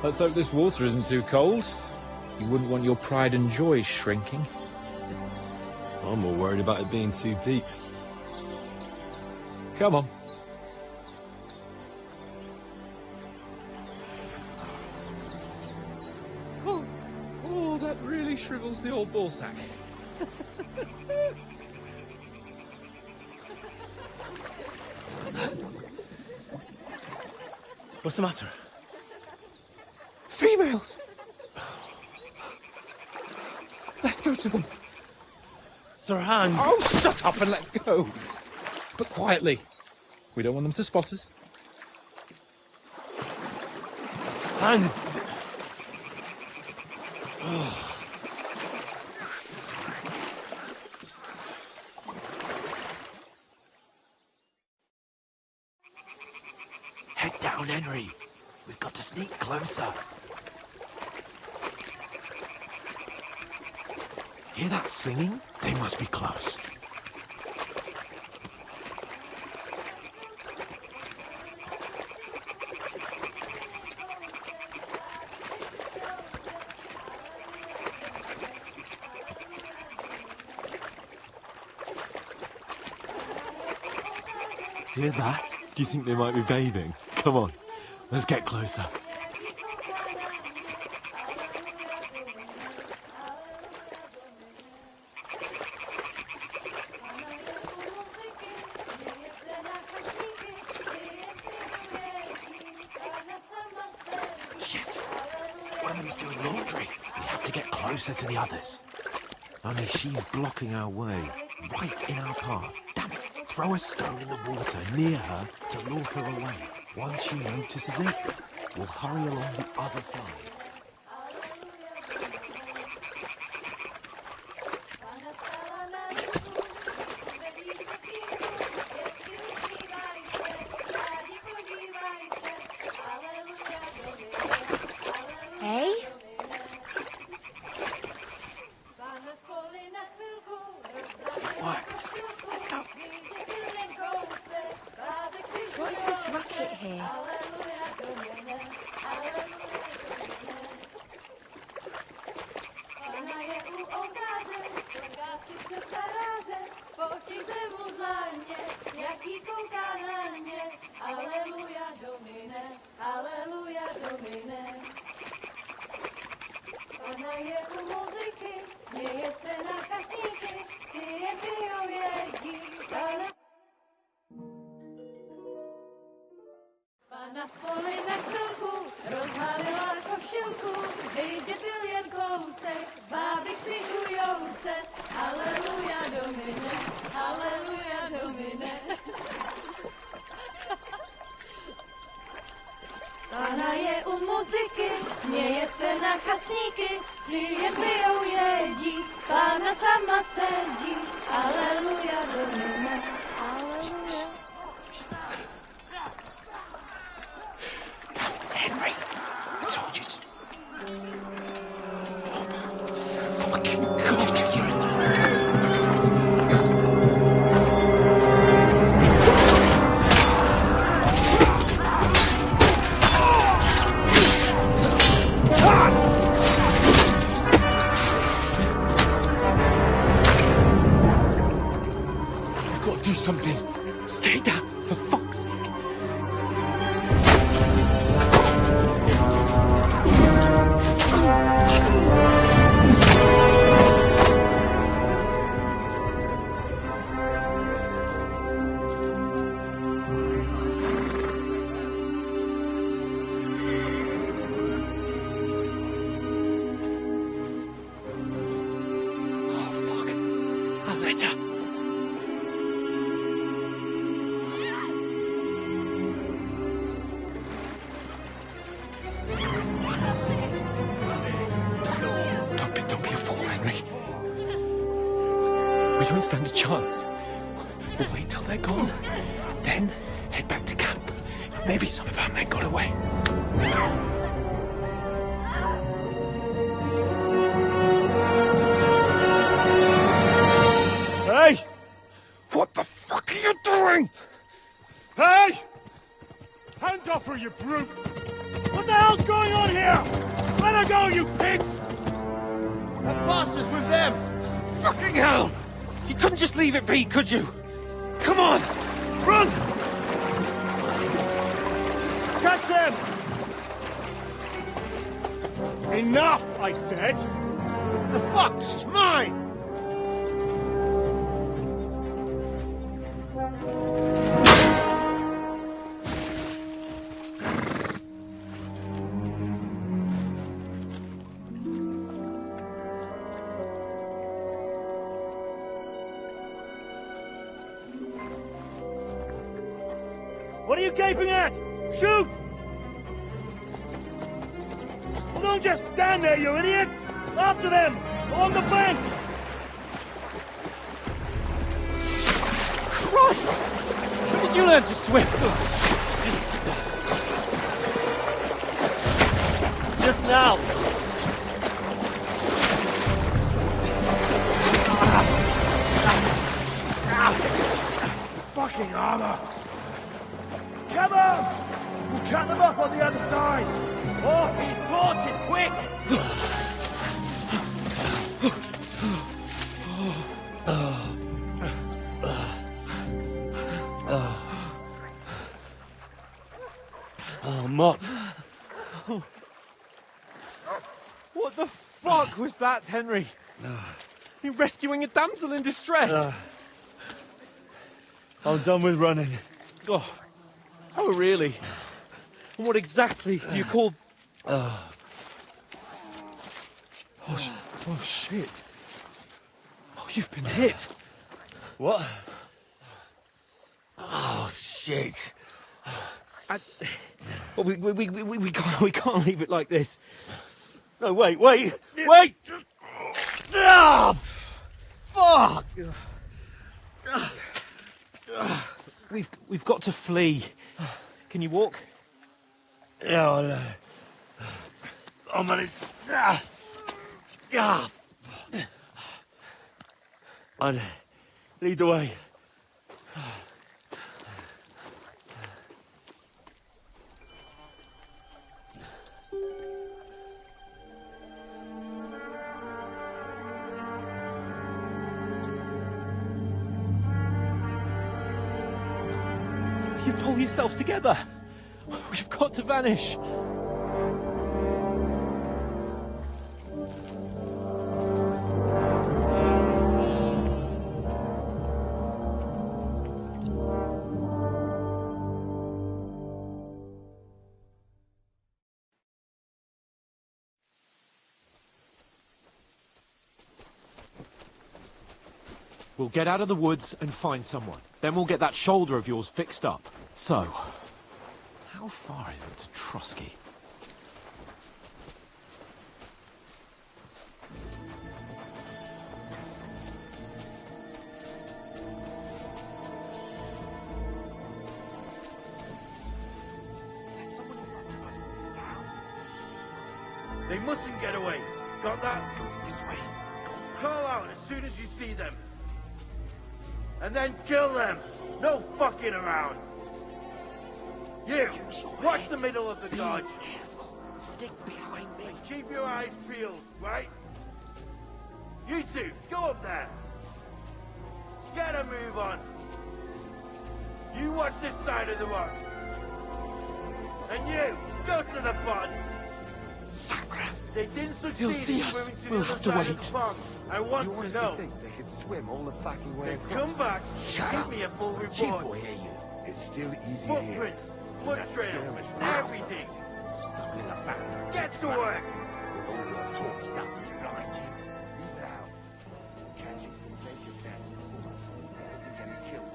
Let's hope this water isn't too cold. You wouldn't want your pride and joy shrinking. I'm more worried about it being too deep. Come on. Oh, that really shrivels the old ballsack. What's the matter? Females! Let's go to them. Sir Hans! Oh, shut up and let's go. But quietly. We don't want them to spot us. Hans! Head down, Henry. We've got to sneak closer. Hear that singing? They must be close. Hear that? Do you think they might be bathing? Come on, let's get closer. One of them's doing laundry. We have to get closer to the others. Only she's blocking our way, right in our path. Damn it. Throw a stone in the water near her to lure her away. Once she notices it, we'll hurry along the other side. Hey? It worked. Let's go. What's this racket here? Ona je u muzyky, směje se na kasníky, ty je pijou jedí. Pana v poli na chvilku, rozhálila košilku, vyjde byl jen kousek, báby křižujou se, aleluja domine, aleluja domine. Pana je u muziky, směje se na kasníky, ty je pijou jedí, pána sama sedí, aleluja domine, aleluja. Henry, I told you to... Oh, fucking God, you're a... You've got to do something. Stay down, for fuck's sake. We don't stand a chance. We'll wait till they're gone, and then head back to camp. Maybe some of our men got away. Hey! What the fuck are you doing? Hey! Hands off her, you brute! What the hell's going on here? Let her go, you pigs! That bastard's with them! Fucking hell! You couldn't just leave it be, could you? Come on! Run! Catch them! Enough, I said! What the fuck? She's mine! What are you gaping at? Shoot! Well, don't just stand there, you idiots! After them! Along the bank! Christ! When did you learn to swim? Just now! Fucking armor! Come on! We'll cut them up on the other side! Off his horses, quick! Oh, Mott. What the fuck was that, Henry? You rescuing a damsel in distress? I'm done with running. Oh, really? And what exactly do you call... Oh, shit. Oh, you've been hit. What? Oh, shit. Well, we can't leave it like this. No, wait! Ah! Fuck! We've got to flee. Can you walk? Yeah, no. Oh, man, it's... I'd lead the way. You pull yourself together. We've got to vanish. We'll get out of the woods and find someone. Then we'll get that shoulder of yours fixed up. So, how far is it to Trusky? They mustn't get away. Got that? This way. Call out as soon as you see them. And then kill them. No fucking around. You, watch the middle of the dodge. Stick behind me. And keep your eyes peeled, right? You two, go up there. Get a move on. You watch this side of the rock. And you, go to the front. Sacra. They didn't succeed He'll see in us. swimming to We'll the have other to side wait. of the pond. I want You to honestly know. think they could swim all the fucking way Then across? come back, Shut give up. me a full Chief report. will hear you. It's still easy here. Footprints, foot trails, everything. Stuck in the back. Get to work. With all your talk doesn't blind you. Leave it out. Catch it as best you can. You're getting killed.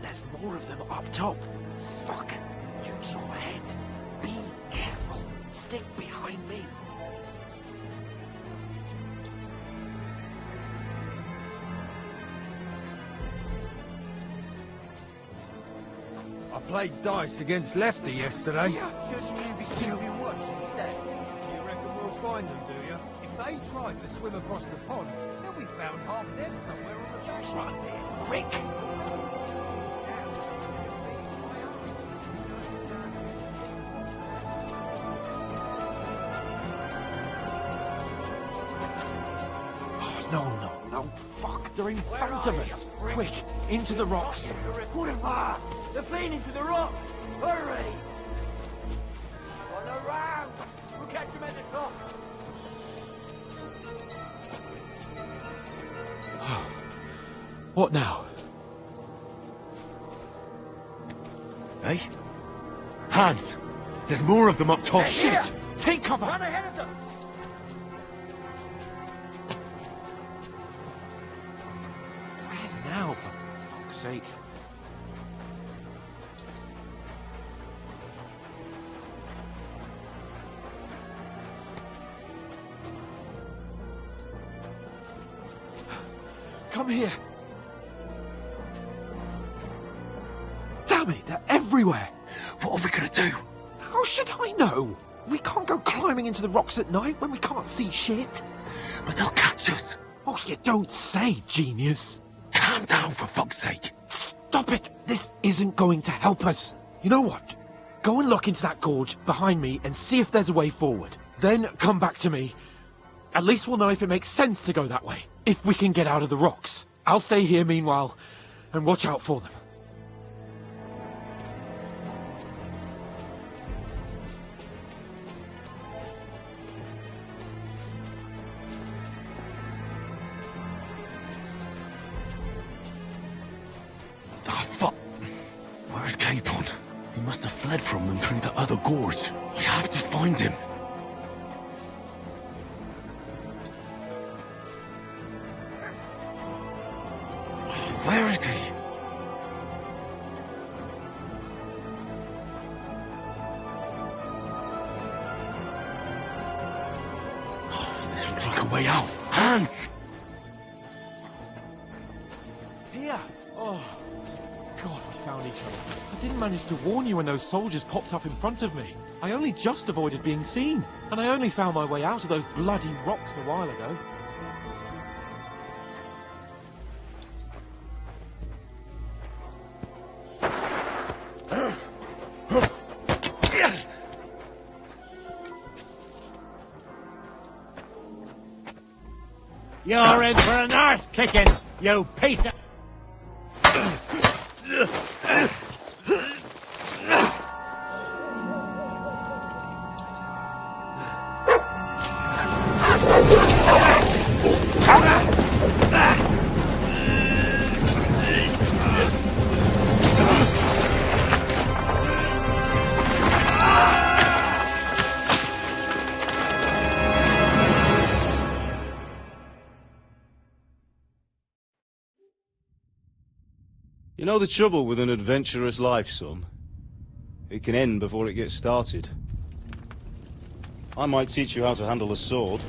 There's more of them up top. Fuck. Use your head. Be careful. Stick behind me. I played dice against Lefty yesterday. Shouldn't you be keeping watch instead? You reckon we'll find them, do you? If they tried to swim across the pond, they'll be found half dead somewhere on the beach. Run. Quick. No. Fuck, they're in front of us. Quick, into the rocks. They're fleeing into the rock. Hurry! On the round. We'll catch them at the top. What now? Hey? Hans! There's more of them up top. Shit! Take cover! Run ahead of them. Where now, for fuck's sake? Come here. Damn it, they're everywhere. What are we gonna do? How should I know? We can't go climbing into the rocks at night when we can't see shit. But they'll catch us. Oh, you don't say, genius. Calm down, for fuck's sake. Stop it. This isn't going to help us. You know what? Go and look into that gorge behind me and see if there's a way forward. Then come back to me. At least we'll know if it makes sense to go that way. If we can get out of the rocks. I'll stay here meanwhile and watch out for them. fled from them through the other gorge. We have to find him. Where is he? Oh, this looks like a way out. Hans! Here! Oh, God, we found each other. I didn't manage to warn you when those soldiers popped up in front of me. I only just avoided being seen, and I only found my way out of those bloody rocks a while ago. You're in for an arse kicking, you piece of... You know the trouble with an adventurous life, son? It can end before it gets started. I might teach you how to handle a sword,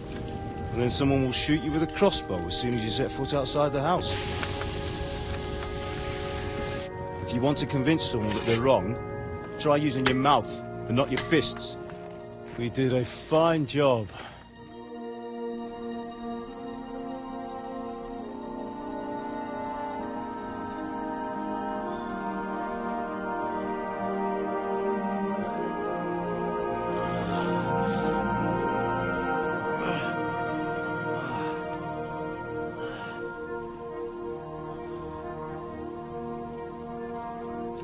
and then someone will shoot you with a crossbow as soon as you set foot outside the house. If you want to convince someone that they're wrong, try using your mouth and not your fists. We did a fine job.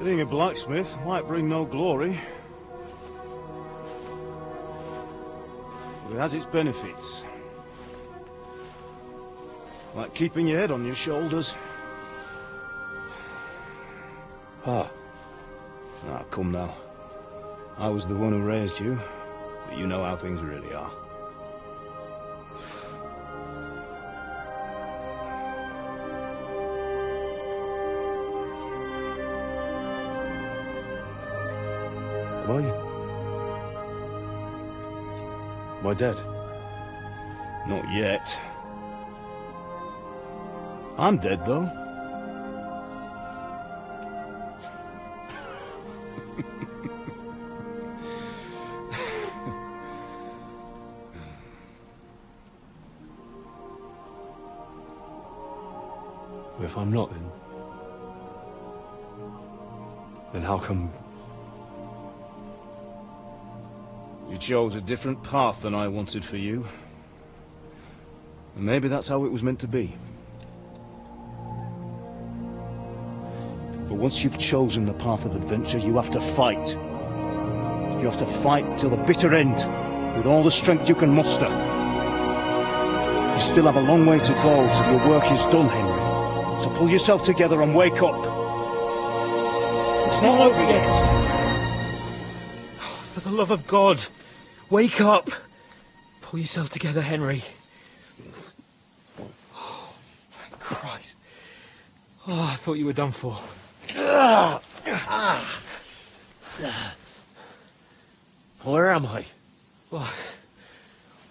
Being a blacksmith might bring no glory, but it has its benefits. Like keeping your head on your shoulders. Ah, come now. I was the one who raised you, but you know how things really are. Am I? Am I dead? Not yet. I'm dead, though. Well, if I'm not, then how come... You chose a different path than I wanted for you. And maybe that's how it was meant to be. But once you've chosen the path of adventure, you have to fight. You have to fight till the bitter end, with all the strength you can muster. You still have a long way to go till your work is done, Henry. So pull yourself together and wake up. It's not over yet. For the love of God, wake up! Pull yourself together, Henry. Oh, thank Christ. Oh, I thought you were done for. Where am I? Well,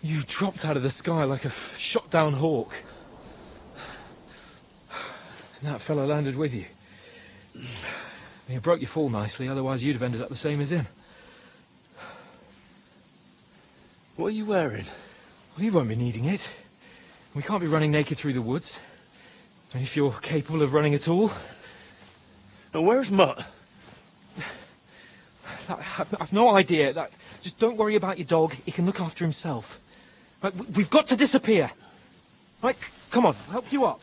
you dropped out of the sky like a shot-down hawk. And that fellow landed with you. You broke your fall nicely, otherwise you'd have ended up the same as him. What are you wearing? Well, you won't be needing it. We can't be running naked through the woods. And if you're capable of running at all... And where's Mutt? I've no idea. Just don't worry about your dog. He can look after himself. Right, we've got to disappear. Right, come on, I'll help you up.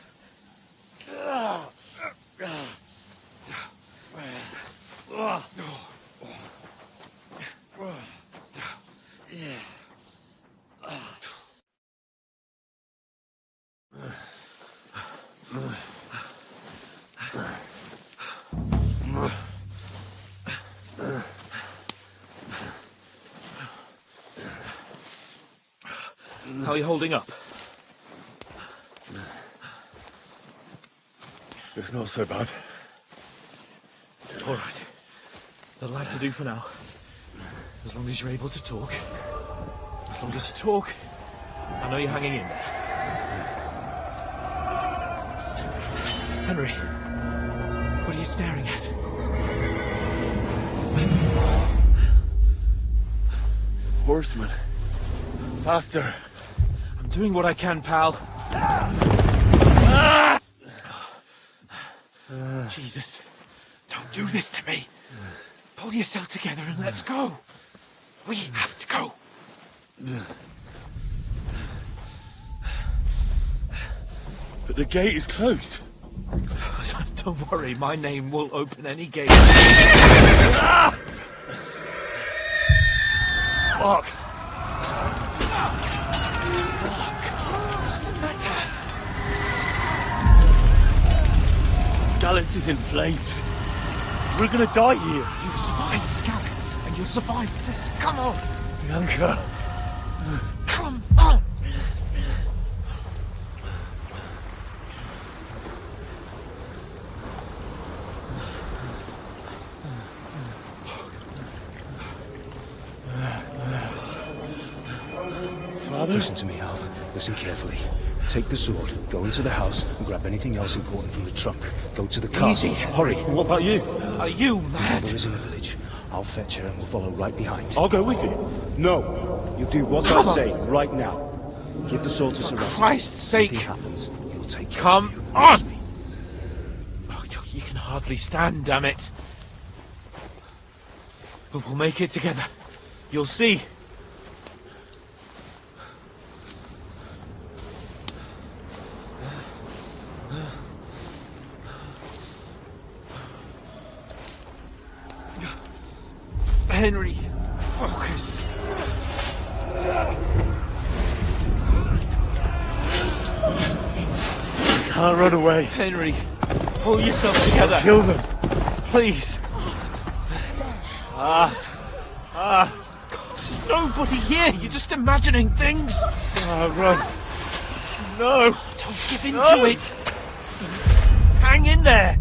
How are you holding up? It's not so bad. All right. That'll have to do for now. As long as you're able to talk. As long as you talk, I know you're hanging in there. Henry, what are you staring at? Horseman. Faster. I'm doing what I can, pal. Jesus, don't do this to me. Pull yourself together and let's go. We have to go. But the gate is closed. Don't worry, my name will open any gate. Fuck. What's the matter? Skalitz is in flames. We're gonna die here. You survived Skalitz, and you'll survive this. Come on. Bianca. Come on. Father? Listen to me, Al. Listen carefully. Take the sword, go into the house, and grab anything else important from the trunk. Go to the castle. Easy. Hurry. What about you? Are you Your mad? mother is in the village. I'll fetch her and we'll follow right behind. I'll go with you. No. You do what Come I on. say right now. Give the sword to Sir Ralph. Christ's sake. If anything happens, he'll take care Come of you. on. Oh, you can hardly stand, damn it. But we'll make it together. You'll see. Henry, focus. Can't run away. Henry, pull yourself together. Kill them. Please. God, there's nobody here. You're just imagining things. Run. No. Don't give in to it. Hang in there.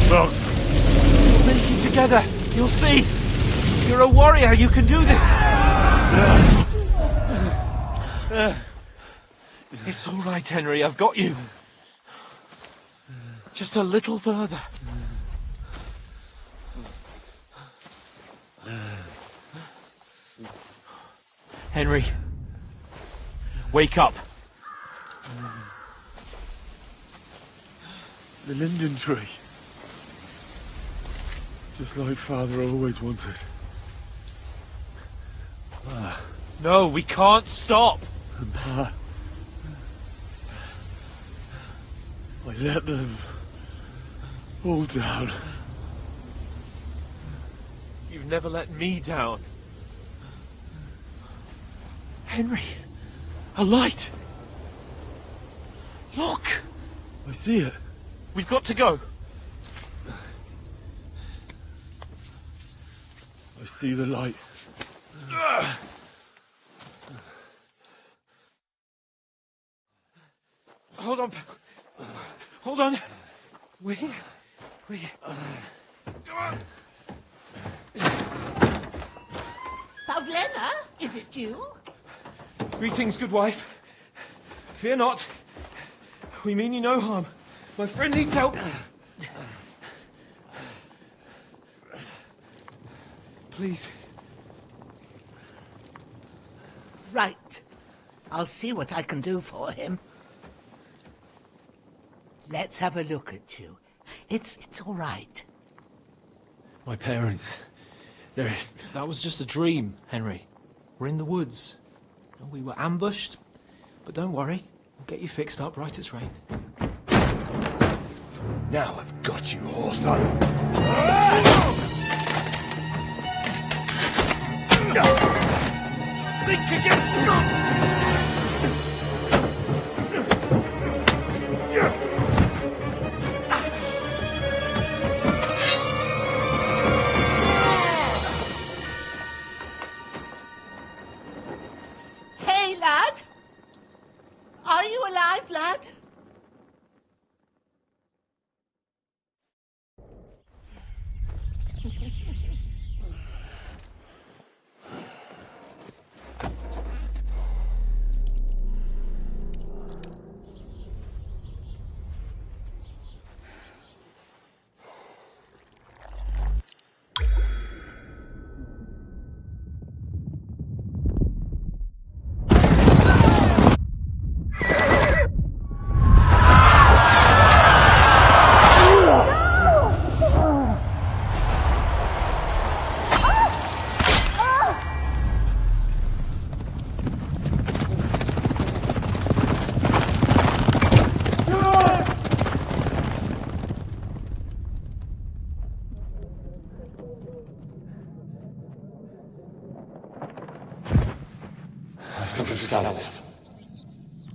Not. We'll make it together. You'll see. You're a warrior. You can do this. It's all right, Henry. I've got you. Just a little further. Henry, wake up. The linden tree. Just like Father always wanted. No, we can't stop. And Pa, I let them all down. You've never let me down. Henry, a light. Look. I see it. We've got to go. I see the light. Hold on. Hold on. We're here. Pavlena, is it you? Greetings, good wife. Fear not. We mean you no harm. My friend needs help. Please. Right. I'll see what I can do for him. Let's have a look at you. It's all right. My parents, they're... That was just a dream, Henry. We're in the woods. We were ambushed, but don't worry. We'll get you fixed up right as rain. Now I've got you, whoresons. Think again,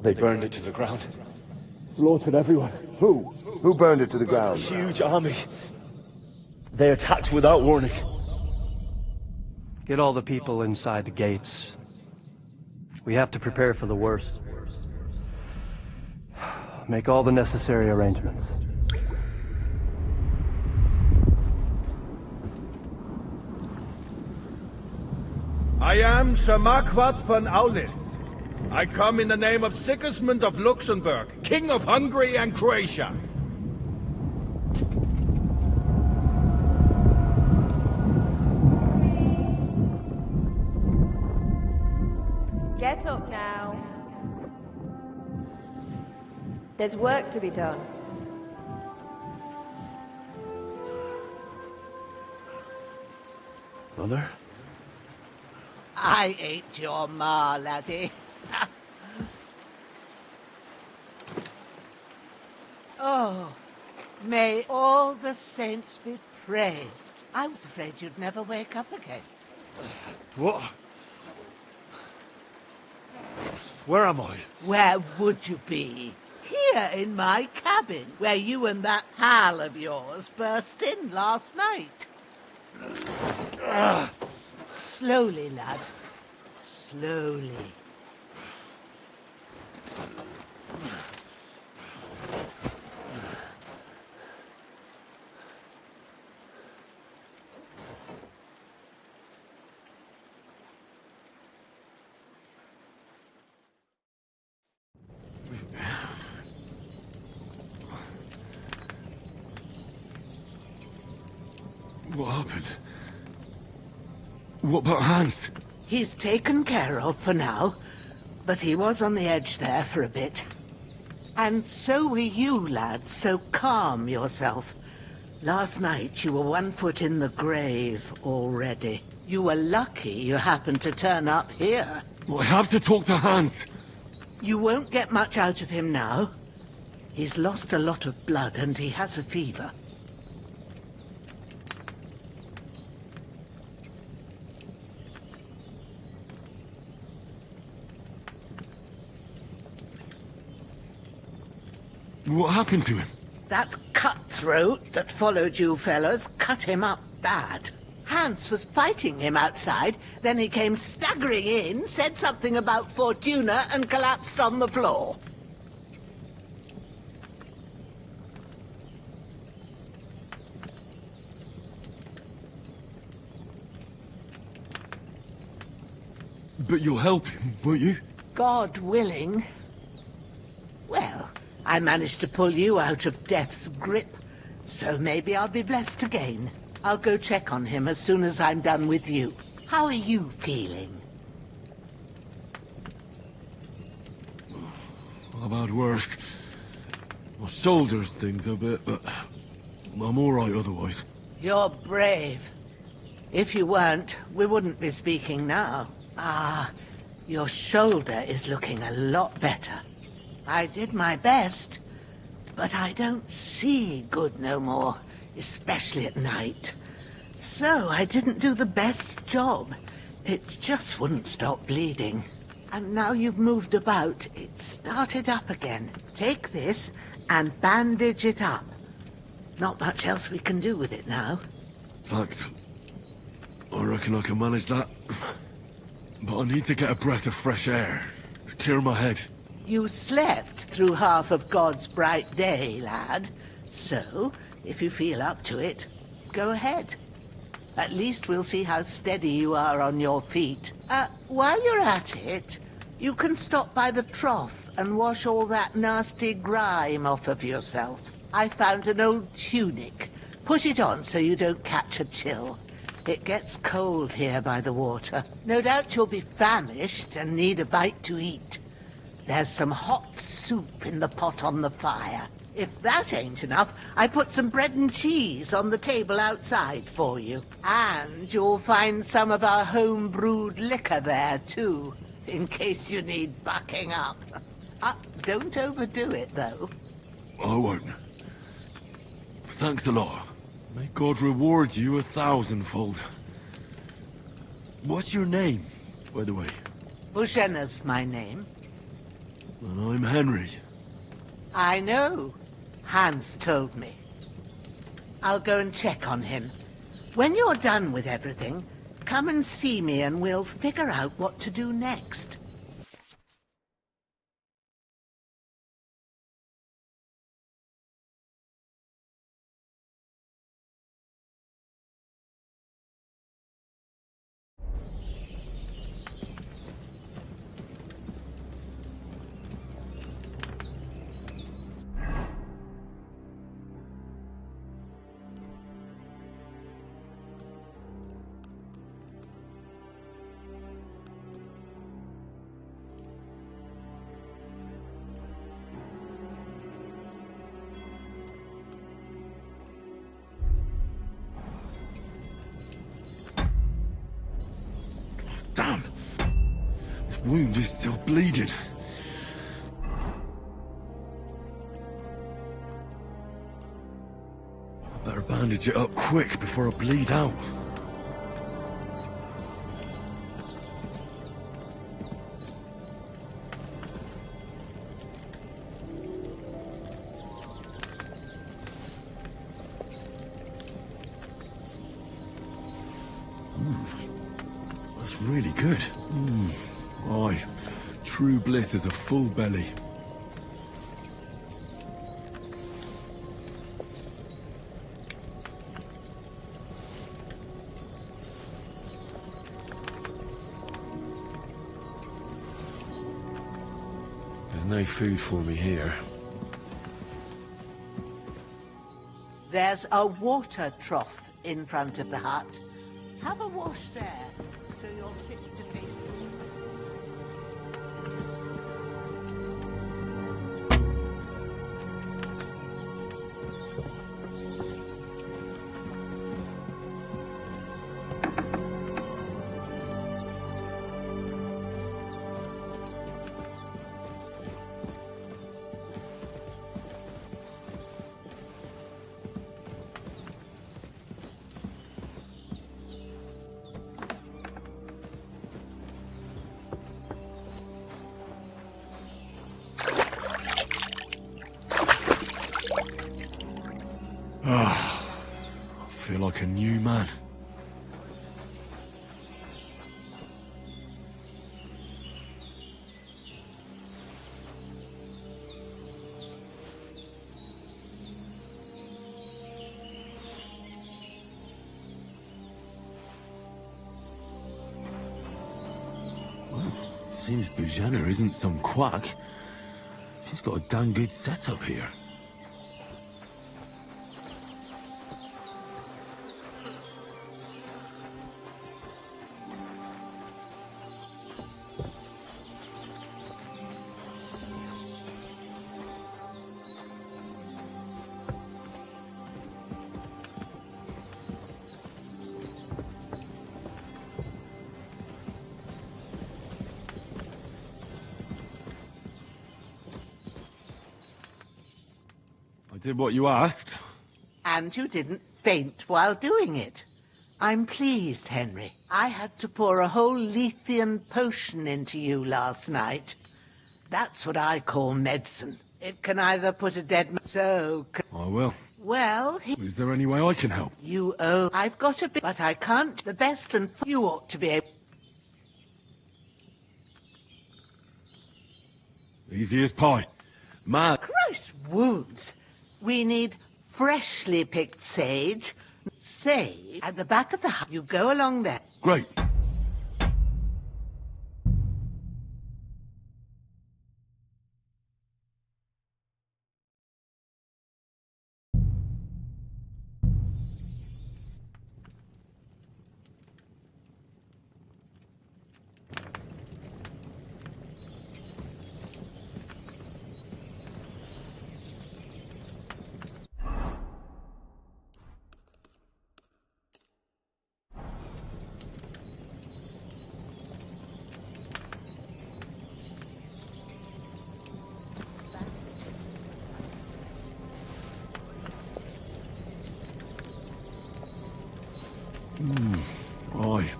They burned it to the ground. Slaughtered everyone. Who? Who burned it to the ground? Huge army. They attacked without warning. Get all the people inside the gates. We have to prepare for the worst. Make all the necessary arrangements. I am Sir Marquardt von Aulitz. I come in the name of Sigismund of Luxembourg, King of Hungary and Croatia. Get up now. There's work to be done. Mother? I ain't your ma, laddie. Oh, may all the saints be praised. I was afraid you'd never wake up again. What? Where am I? Where would you be? Here in my cabin, where you and that pal of yours burst in last night. Slowly, lad. Slowly. What happened? What about Hans? He's taken care of for now, but he was on the edge there for a bit. And so were you, lad, so calm yourself. Last night you were 1 foot in the grave already. You were lucky you happened to turn up here. Well, I have to talk to Hans. You won't get much out of him now. He's lost a lot of blood and he has a fever. What happened to him? That cutthroat that followed you fellas cut him up bad. Hans was fighting him outside, then he came staggering in, said something about Fortuna, and collapsed on the floor. But you'll help him, won't you? God willing. Well, I managed to pull you out of death's grip, so maybe I'll be blessed again. I'll go check on him as soon as I'm done with you. How are you feeling? I've had worse. My shoulder stings a bit, but I'm all right otherwise. You're brave. If you weren't, we wouldn't be speaking now. Ah, your shoulder is looking a lot better. I did my best, but I don't see good no more, especially at night. So I didn't do the best job. It just wouldn't stop bleeding. And now you've moved about, it started up again. Take this and bandage it up. Not much else we can do with it now. Thanks. I reckon I can manage that. But I need to get a breath of fresh air to clear my head. You slept through half of God's bright day, lad. So, if you feel up to it, go ahead. At least we'll see how steady you are on your feet. While you're at it, you can stop by the trough and wash all that nasty grime off of yourself. I found an old tunic. Put it on so you don't catch a chill. It gets cold here by the water. No doubt you'll be famished and need a bite to eat. There's some hot soup in the pot on the fire. If that ain't enough, I put some bread and cheese on the table outside for you. And you'll find some of our home-brewed liquor there, too, in case you need bucking up. Don't overdo it, though. I won't. Thanks a lot. May God reward you 1,000-fold. What's your name, by the way? Bushenna's my name. And I'm Henry. I know. Hans told me. I'll go and check on him. When you're done with everything, come and see me and we'll figure out what to do next. Damn! This wound is still bleeding. Better bandage it up quick before I bleed out. That's really good. Aye, true bliss is a full belly. There's no food for me here. There's a water trough in front of the hut. Have a wash there, so you're fit to face the I feel like a new man. Well, seems Bushenna isn't some quack. She's got a damn good setup here. I did what you asked. And you didn't faint while doing it. I'm pleased, Henry. I had to pour a whole Lethean potion into you last night. That's what I call medicine. It can either put a dead man... So... I will. Well, Is there any way I can help? You owe... I've got a bit... But I can't... The best and... You ought to be able... Easy as pie. Man. Christ wounds! We need freshly picked sage, Say, at the back of the hut, you go along there. Great. Aye.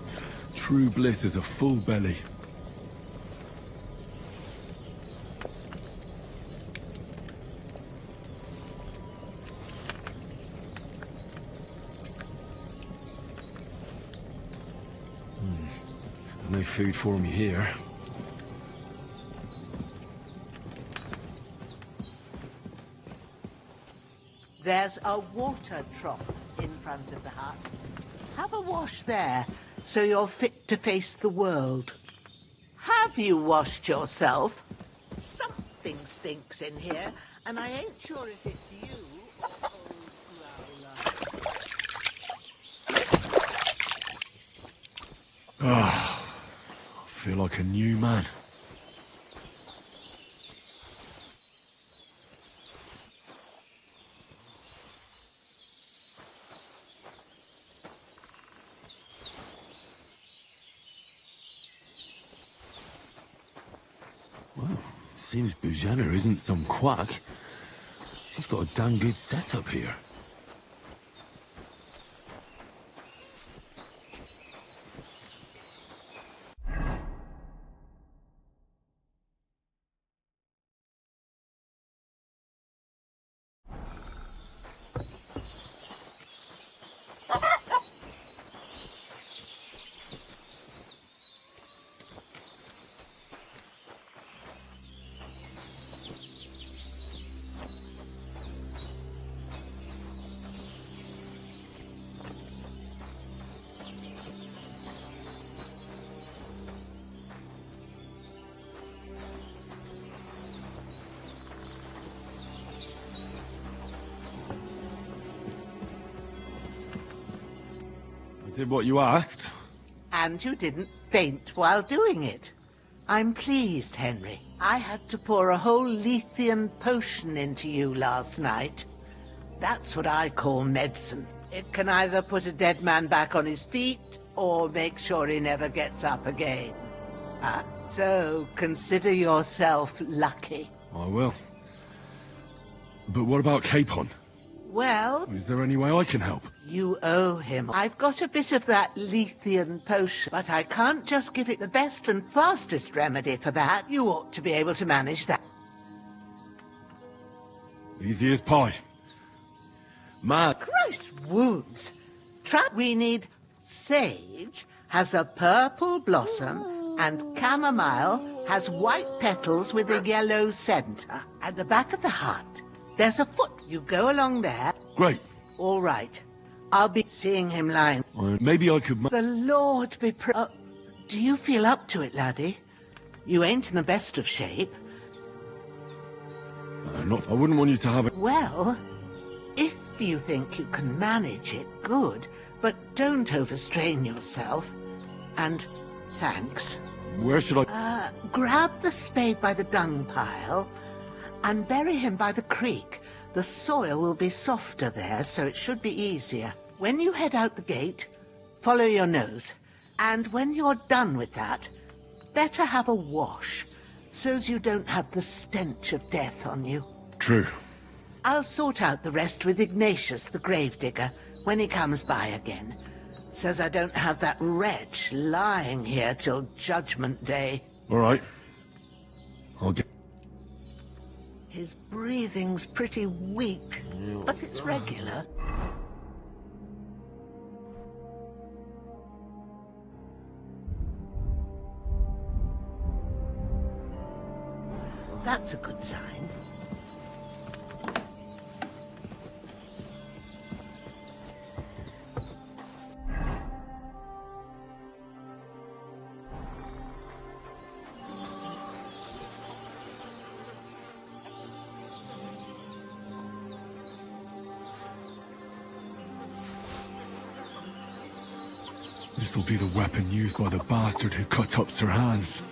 True bliss is a full belly. No food for me here. There's a water trough in front of the hut. Have a wash there, so you're fit to face the world. Have you washed yourself? Something stinks in here, and I ain't sure if it's you or old Growler. I feel like a new man. Well, seems Bujana isn't some quack. She's got a damn good setup here. I did what you asked. And you didn't faint while doing it. I'm pleased, Henry. I had to pour a whole Lethean potion into you last night. That's what I call medicine. It can either put a dead man back on his feet, or make sure he never gets up again. So consider yourself lucky. I will. But what about Capon? Well... Is there any way I can help? You owe him. I've got a bit of that Lethean potion, but I can't just give it the best and fastest remedy for that. You ought to be able to manage that. Easy as pie. Mad. Christ wounds. We need sage, has a purple blossom, and chamomile has white petals with a yellow center. At the back of the hut, there's a foot. You go along there. Great. All right. I'll be seeing him lying. Maybe I could... The Lord be do you feel up to it, laddie? You ain't in the best of shape. Not... I wouldn't want you to have it... Well, if you think you can manage it, good. But don't overstrain yourself. And thanks. Where should I... Grab the spade by the dung pile and bury him by the creek. The soil will be softer there, so it should be easier. When you head out the gate, follow your nose. And when you're done with that, better have a wash, so's you don't have the stench of death on you. True. I'll sort out the rest with Ignatius, the gravedigger, when he comes by again, so's I don't have that wretch lying here till Judgment Day. All right. I'll get... His breathing's pretty weak, but it's regular. That's a good sign. This'll be the weapon used by the bastard who cut up Sir Hans.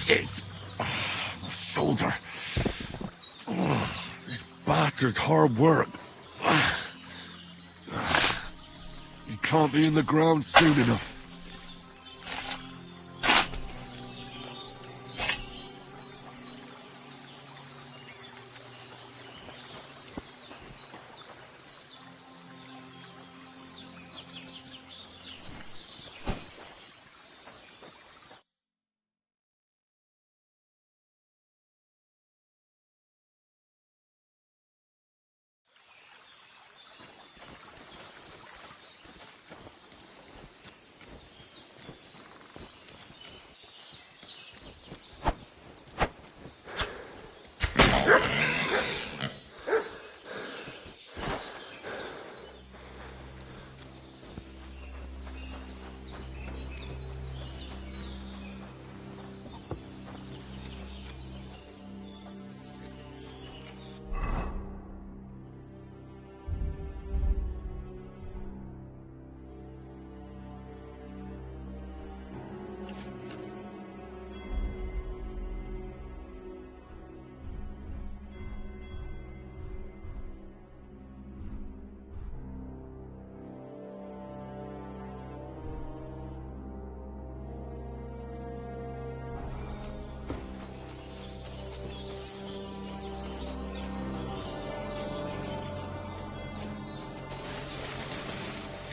Shit! Oh, my shoulder. Oh, this bastard's hard work. He can't be in the ground soon enough.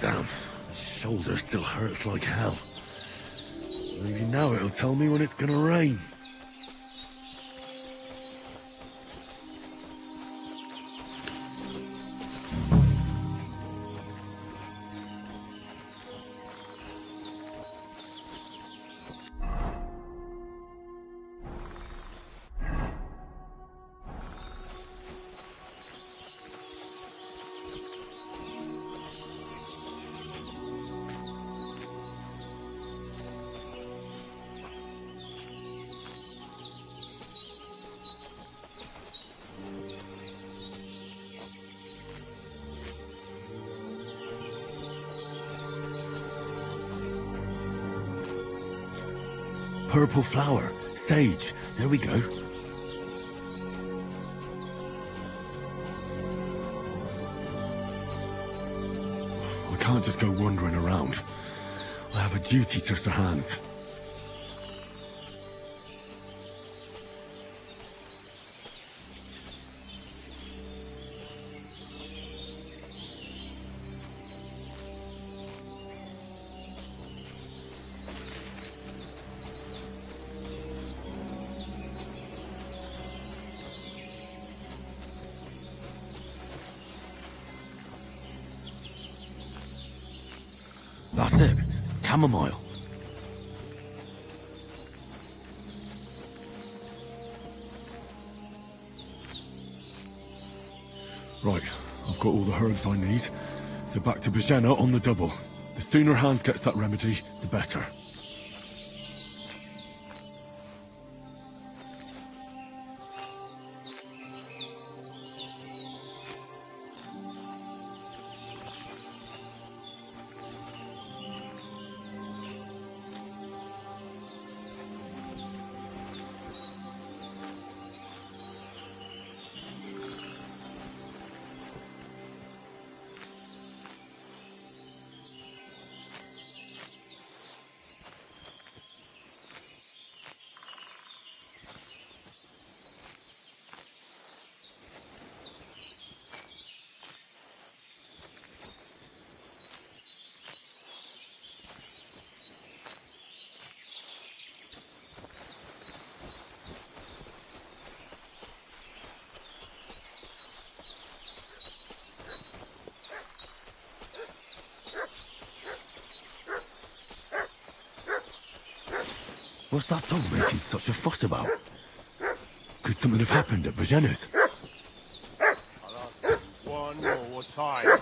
Damn, my shoulder still hurts like hell. Maybe now it'll tell me when it's gonna rain. Purple flower, sage, there we go. I can't just go wandering around. I have a duty to Sir Hans. That's it. Chamomile. Right, I've got all the herbs I need. So back to Bajena on the double. The sooner Hans gets that remedy, the better. What's that dog making such a fuss about? Could something have happened at Bajena's? I'll ask you one more time.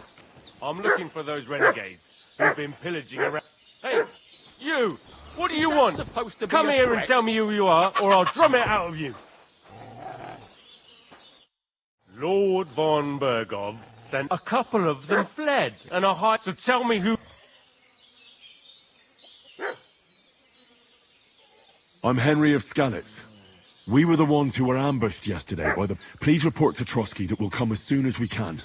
I'm looking for those renegades who've been pillaging around. Hey, you! What do you want? Come here and tell me who you are, or I'll drum it out of you. Lord von Bergov sent a couple of them fled, and are hiding. So tell me who. I'm Henry of Skalitz. We were the ones who were ambushed yesterday by the... Please report to Trotsky that we'll come as soon as we can.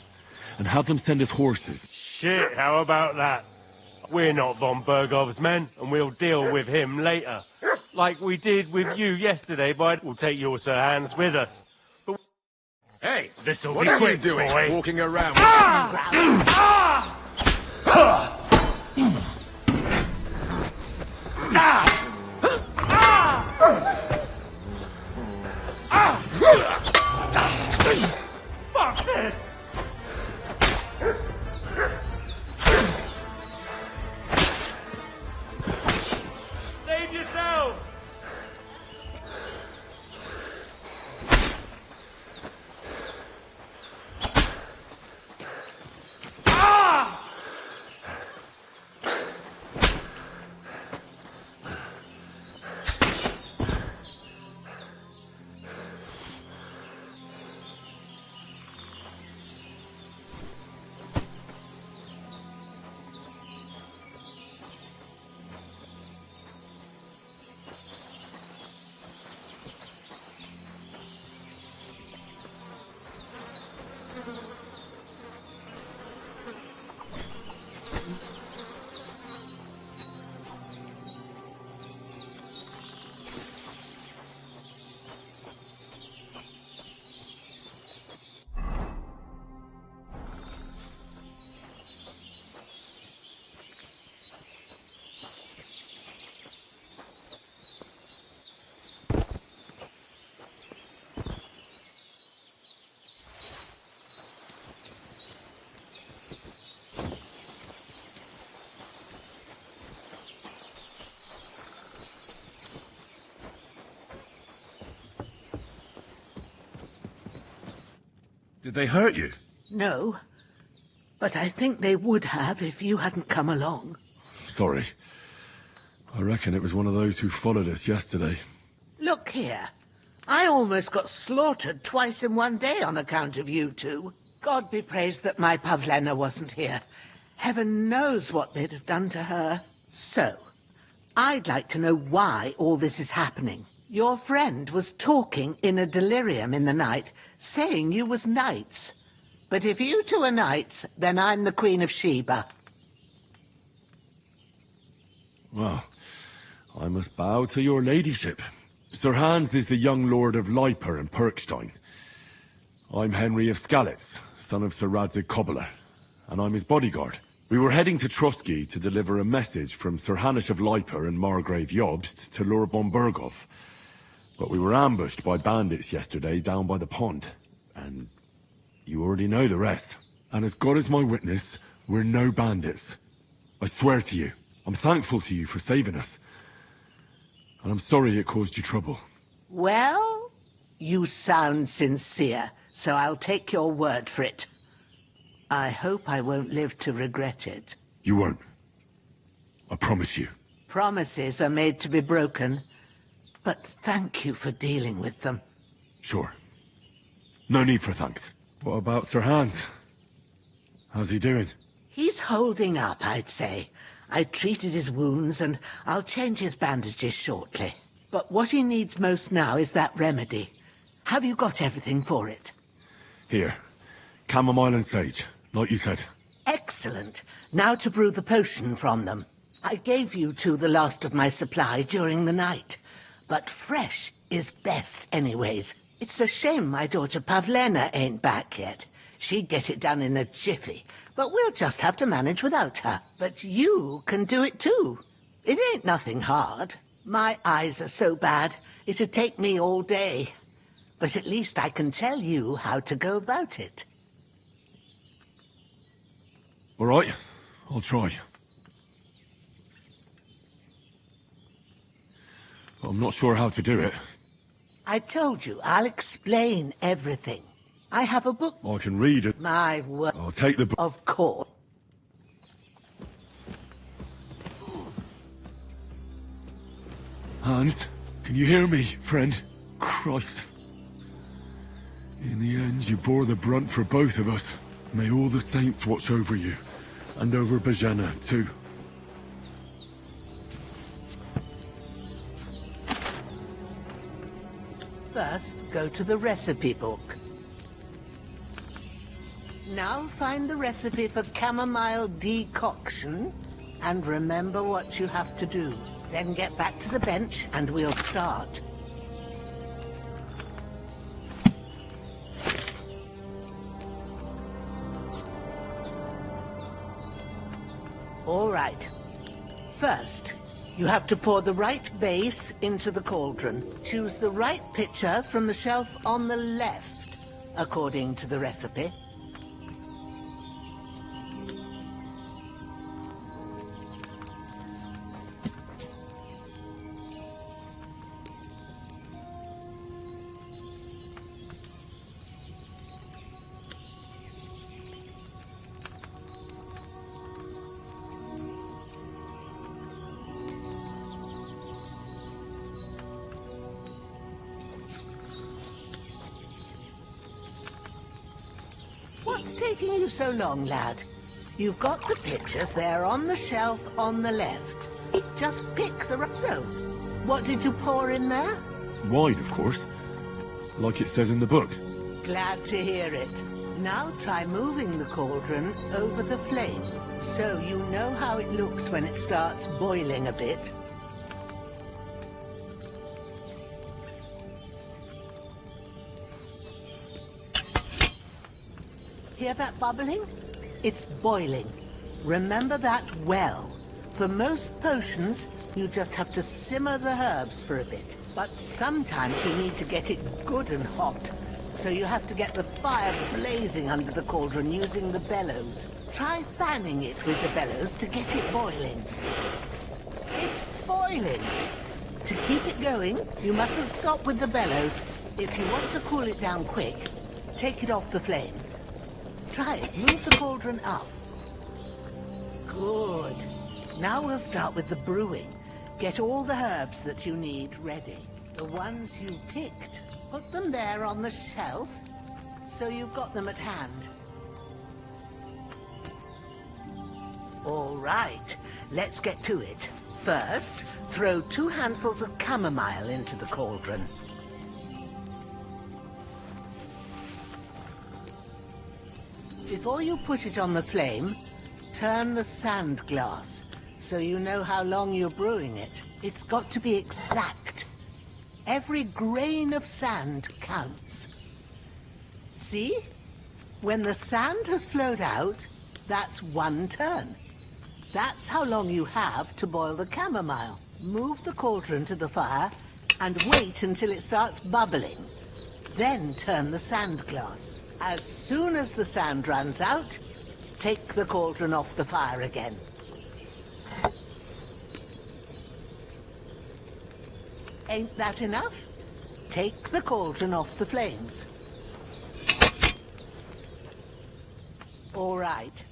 And have them send us horses. Shit, how about that? We're not von Bergov's men, and we'll deal with him later. Like we did with you yesterday, but we'll take your Sir Hans with us. But... Hey, this'll What be are quick, you doing, boy. walking around? Fuck this! Save yourselves! Did they hurt you? No, but I think they would have if you hadn't come along. Sorry. I reckon it was one of those who followed us yesterday. Look here. I almost got slaughtered twice in one day on account of you two. God be praised that my Pavlena wasn't here. Heaven knows what they'd have done to her. So, I'd like to know why all this is happening. Your friend was talking in a delirium in the night, saying you was knights. But if you two are knights, then I'm the Queen of Sheba. Well, I must bow to your ladyship. Sir Hans is the young lord of Leiper and Perkstein. I'm Henry of Skalitz, son of Sir Radzig Kobyla, and I'm his bodyguard. We were heading to Trotsky to deliver a message from Sir Hanish of Leiper and Margrave Jobst to Lord von Bergov. But we were ambushed by bandits yesterday down by the pond, and you already know the rest. And as God is my witness, we're no bandits. I swear to you, I'm thankful to you for saving us. And I'm sorry it caused you trouble. Well, you sound sincere, so I'll take your word for it. I hope I won't live to regret it. You won't. I promise you. Promises are made to be broken, but thank you for dealing with them. Sure. No need for thanks. What about Sir Hans? How's he doing? He's holding up, I'd say. I treated his wounds and I'll change his bandages shortly. But what he needs most now is that remedy. Have you got everything for it? Here. Chamomile and sage, like you said. Excellent. Now to brew the potion from them. I gave you two the last of my supply during the night. But fresh is best anyways. It's a shame my daughter Pavlena ain't back yet. She'd get it done in a jiffy. But we'll just have to manage without her. But you can do it too. It ain't nothing hard. My eyes are so bad, it'd take me all day. But at least I can tell you how to go about it. All right, I'll try. But I'm not sure how to do it. I told you, I'll explain everything. I have a book. I can read it. My word. I'll take the book. Of course. Hans, can you hear me, friend? Christ. In the end, you bore the brunt for both of us. May all the saints watch over you. And over Bajana, too. First, go to the recipe book. Now find the recipe for chamomile decoction, and remember what you have to do. Then get back to the bench, and we'll start. All right. First, you have to pour the right base into the cauldron. Choose the right pitcher from the shelf on the left, according to the recipe. What's taking you so long, lad? You've got the pictures there on the shelf on the left. Just pick the right. So, what did you pour in there? Wine, of course. Like it says in the book. Glad to hear it. Now try moving the cauldron over the flame, so you know how it looks when it starts boiling a bit. Hear that bubbling? It's boiling. Remember that well. For most potions, you just have to simmer the herbs for a bit. But sometimes you need to get it good and hot. So you have to get the fire blazing under the cauldron using the bellows. Try fanning it with the bellows to get it boiling. It's boiling. To keep it going, you mustn't stop with the bellows. If you want to cool it down quick, take it off the flames. Try it. Move the cauldron up. Good. Now we'll start with the brewing. Get all the herbs that you need ready. The ones you picked. Put them there on the shelf, so you've got them at hand. All right, let's get to it. First, throw 2 handfuls of chamomile into the cauldron. Before you put it on the flame, turn the sand glass, so you know how long you're brewing it. It's got to be exact. Every grain of sand counts. See? When the sand has flowed out, that's 1 turn. That's how long you have to boil the chamomile. Move the cauldron to the fire and wait until it starts bubbling. Then turn the sand glass. As soon as the sand runs out, take the cauldron off the fire again. Ain't that enough? Take the cauldron off the flames. All right.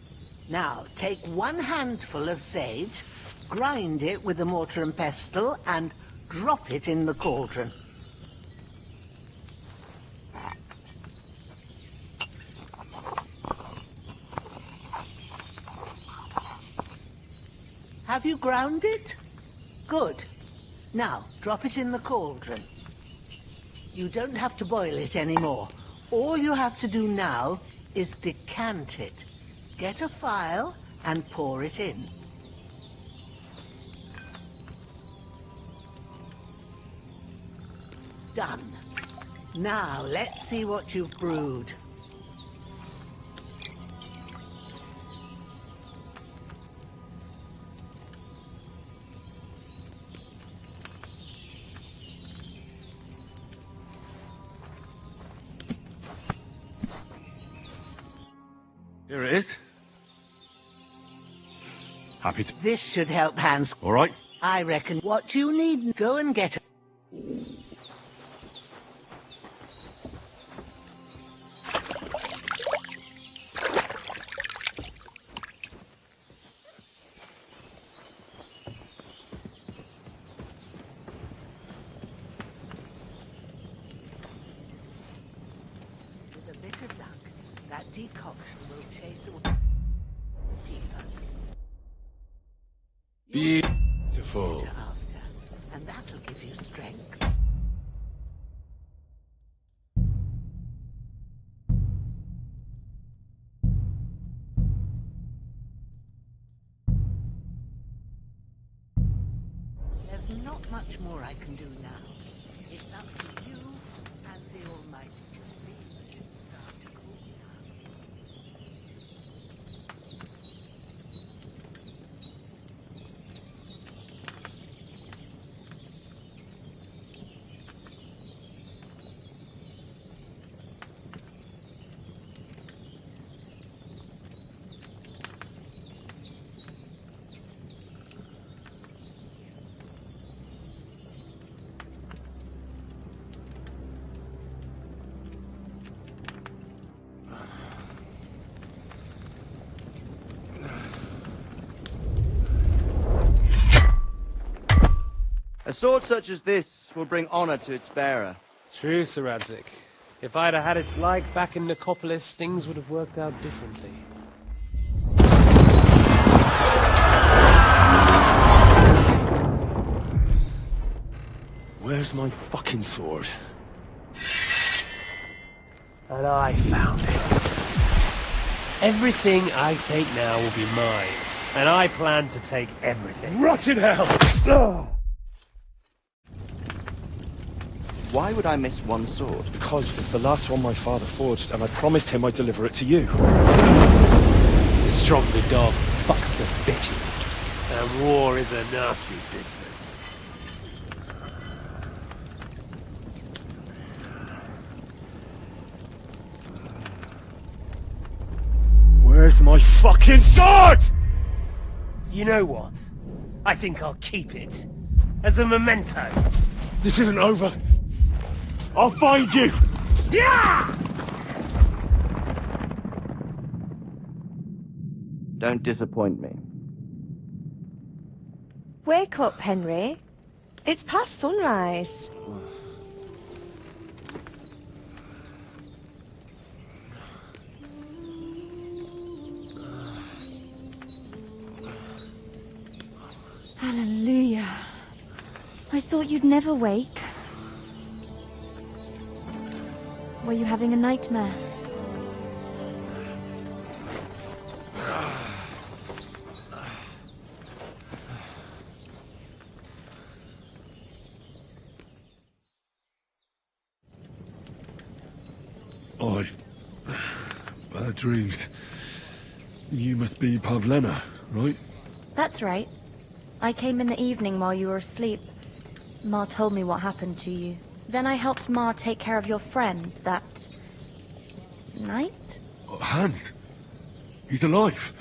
Now, take 1 handful of sage, grind it with a mortar and pestle, and drop it in the cauldron. Have you ground it? Good. Now, drop it in the cauldron. You don't have to boil it anymore. All you have to do now is decant it. Get a phial and pour it in. Done. Now, let's see what you've brewed. Here it is. Happy to... This should help Hans. All right. I reckon what you need, go and get it. With a bit of luck, that decoction will chase away fever. Beautiful. After, and that'll give you strength. There's not much more I can do now. It's up to you and the Almighty. Things should start to cool down. A sword such as this will bring honor to its bearer. True, Sir Radzik. If I'd have had its like back in Nicopolis, things would have worked out differently. Where's my fucking sword? And I found it. Everything I take now will be mine. And I plan to take everything. Rot in hell! Why would I miss one sword? Because it's the last one my father forged, and I promised him I'd deliver it to you. Stronger dog fucks the bitches. And war is a nasty business. Where's my fucking sword? You know what? I think I'll keep it. As a memento. This isn't over. I'll find you! Yeah! Don't disappoint me. Wake up, Henry. It's past sunrise. Hallelujah. I thought you'd never wake. Were you having a nightmare? Bad dreams. You must be Pavlena, right? That's right. I came in the evening while you were asleep. Ma told me what happened to you. Then I helped Ma take care of your friend that night? Hans? He's alive.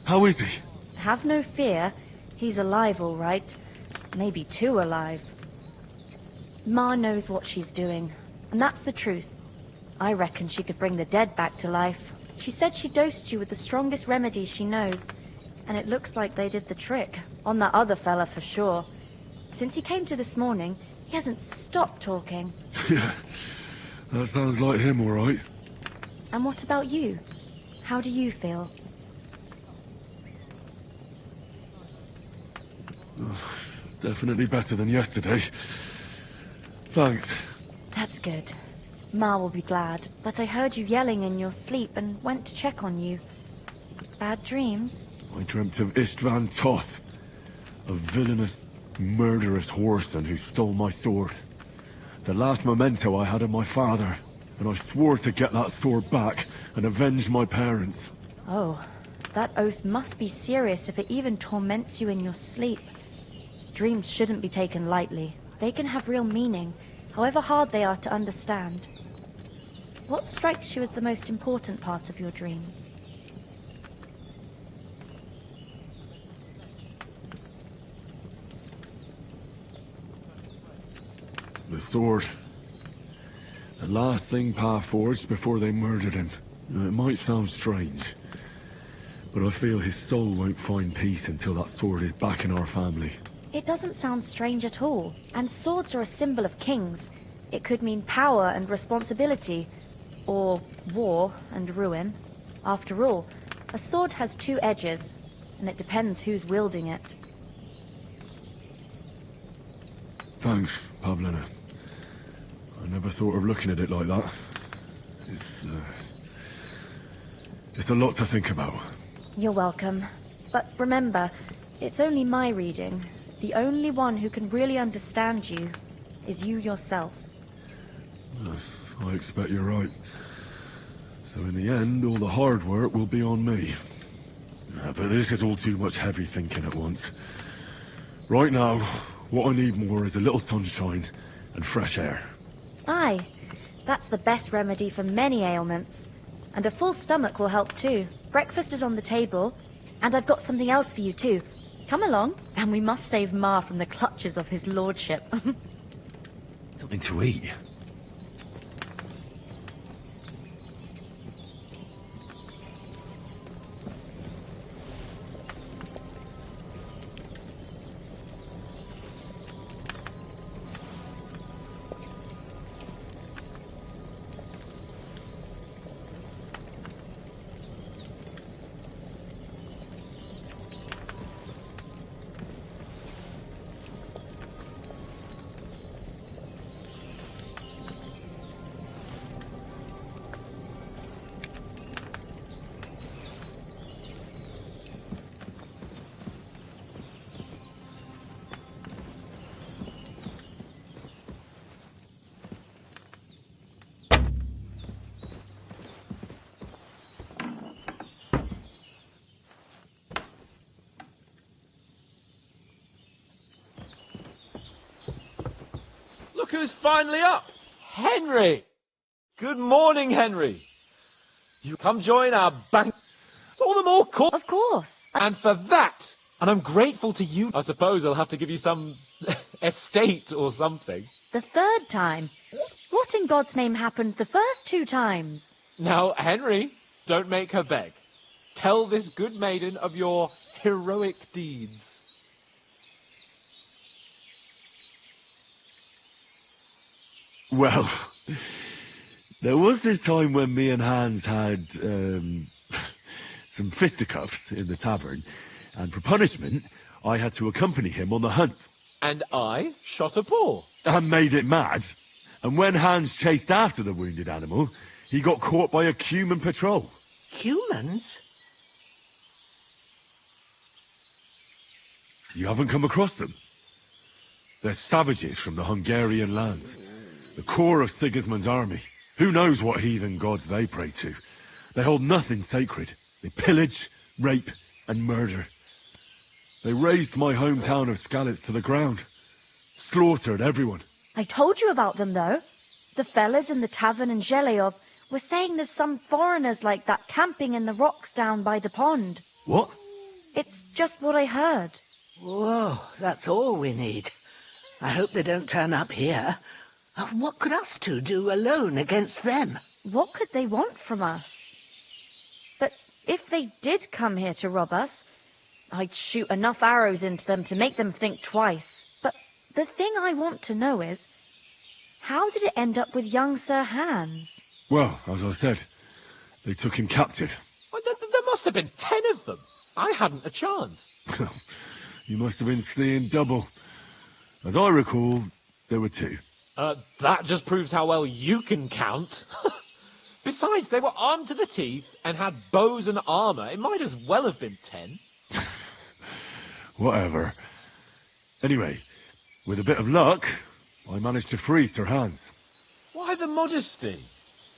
How is he? Have no fear. He's alive, all right. Maybe too alive. Ma knows what she's doing, and that's the truth. I reckon she could bring the dead back to life. She said she dosed you with the strongest remedies she knows. And it looks like they did the trick. On that other fella for sure. Since he came to this morning, he hasn't stopped talking. Yeah, that sounds like him, all right. And what about you? How do you feel? Definitely better than yesterday. Thanks. That's good. Ma will be glad, but I heard you yelling in your sleep and went to check on you. Bad dreams? I dreamt of Istvan Toth, a villainous, murderous whoreson who stole my sword. The last memento I had of my father, and I swore to get that sword back and avenge my parents. Oh, that oath must be serious if it even torments you in your sleep. Dreams shouldn't be taken lightly. They can have real meaning, however hard they are to understand. What strikes you as the most important part of your dream? The sword. The last thing Pa forged before they murdered him. It might sound strange, but I feel his soul won't find peace until that sword is back in our family. It doesn't sound strange at all, and swords are a symbol of kings. It could mean power and responsibility, or war and ruin. After all, a sword has two edges, and it depends who's wielding it. Thanks, Pavlina. I never thought of looking at it like that. It's a lot to think about. You're welcome. But remember, it's only my reading. The only one who can really understand you is you yourself. I expect you're right. So in the end, all the hard work will be on me. But this is all too much heavy thinking at once. Right now, what I need more is a little sunshine and fresh air. Aye, that's the best remedy for many ailments. And a full stomach will help too. Breakfast is on the table, and I've got something else for you too. Come along, and we must save Ma from the clutches of his lordship. Something to eat. Look who's finally up! Henry! Good morning, Henry. You come join our bank. It's all the more cool. Of course. And for that, and I'm grateful to you. I suppose I'll have to give you some estate or something. The third time? What in God's name happened the first two times? Now, Henry, don't make her beg. Tell this good maiden of your heroic deeds. Well, there was this time when me and Hans had some fisticuffs in the tavern, and for punishment, I had to accompany him on the hunt. And I shot a boar. And made it mad. And when Hans chased after the wounded animal, he got caught by a human patrol. Humans? You haven't come across them? They're savages from the Hungarian lands. The core of Sigismund's army. Who knows what heathen gods they pray to? They hold nothing sacred. They pillage, rape, and murder. They razed my hometown of Skalitz to the ground. Slaughtered everyone. I told you about them, though. The fellas in the tavern in Zheleyov were saying there's some foreigners like that camping in the rocks down by the pond. What? It's just what I heard. Whoa, that's all we need. I hope they don't turn up here. What could us two do alone against them? What could they want from us? If they did come here to rob us, I'd shoot enough arrows into them to make them think twice. But the thing I want to know is, how did it end up with young Sir Hans? Well, as I said, they took him captive. Well, there must have been 10 of them. I hadn't a chance. You must have been seeing double. As I recall, there were 2. That just proves how well you can count. Besides, they were armed to the teeth and had bows and armour. It might as well have been 10. Whatever. Anyway, with a bit of luck, I managed to free Sir Hans. Why the modesty?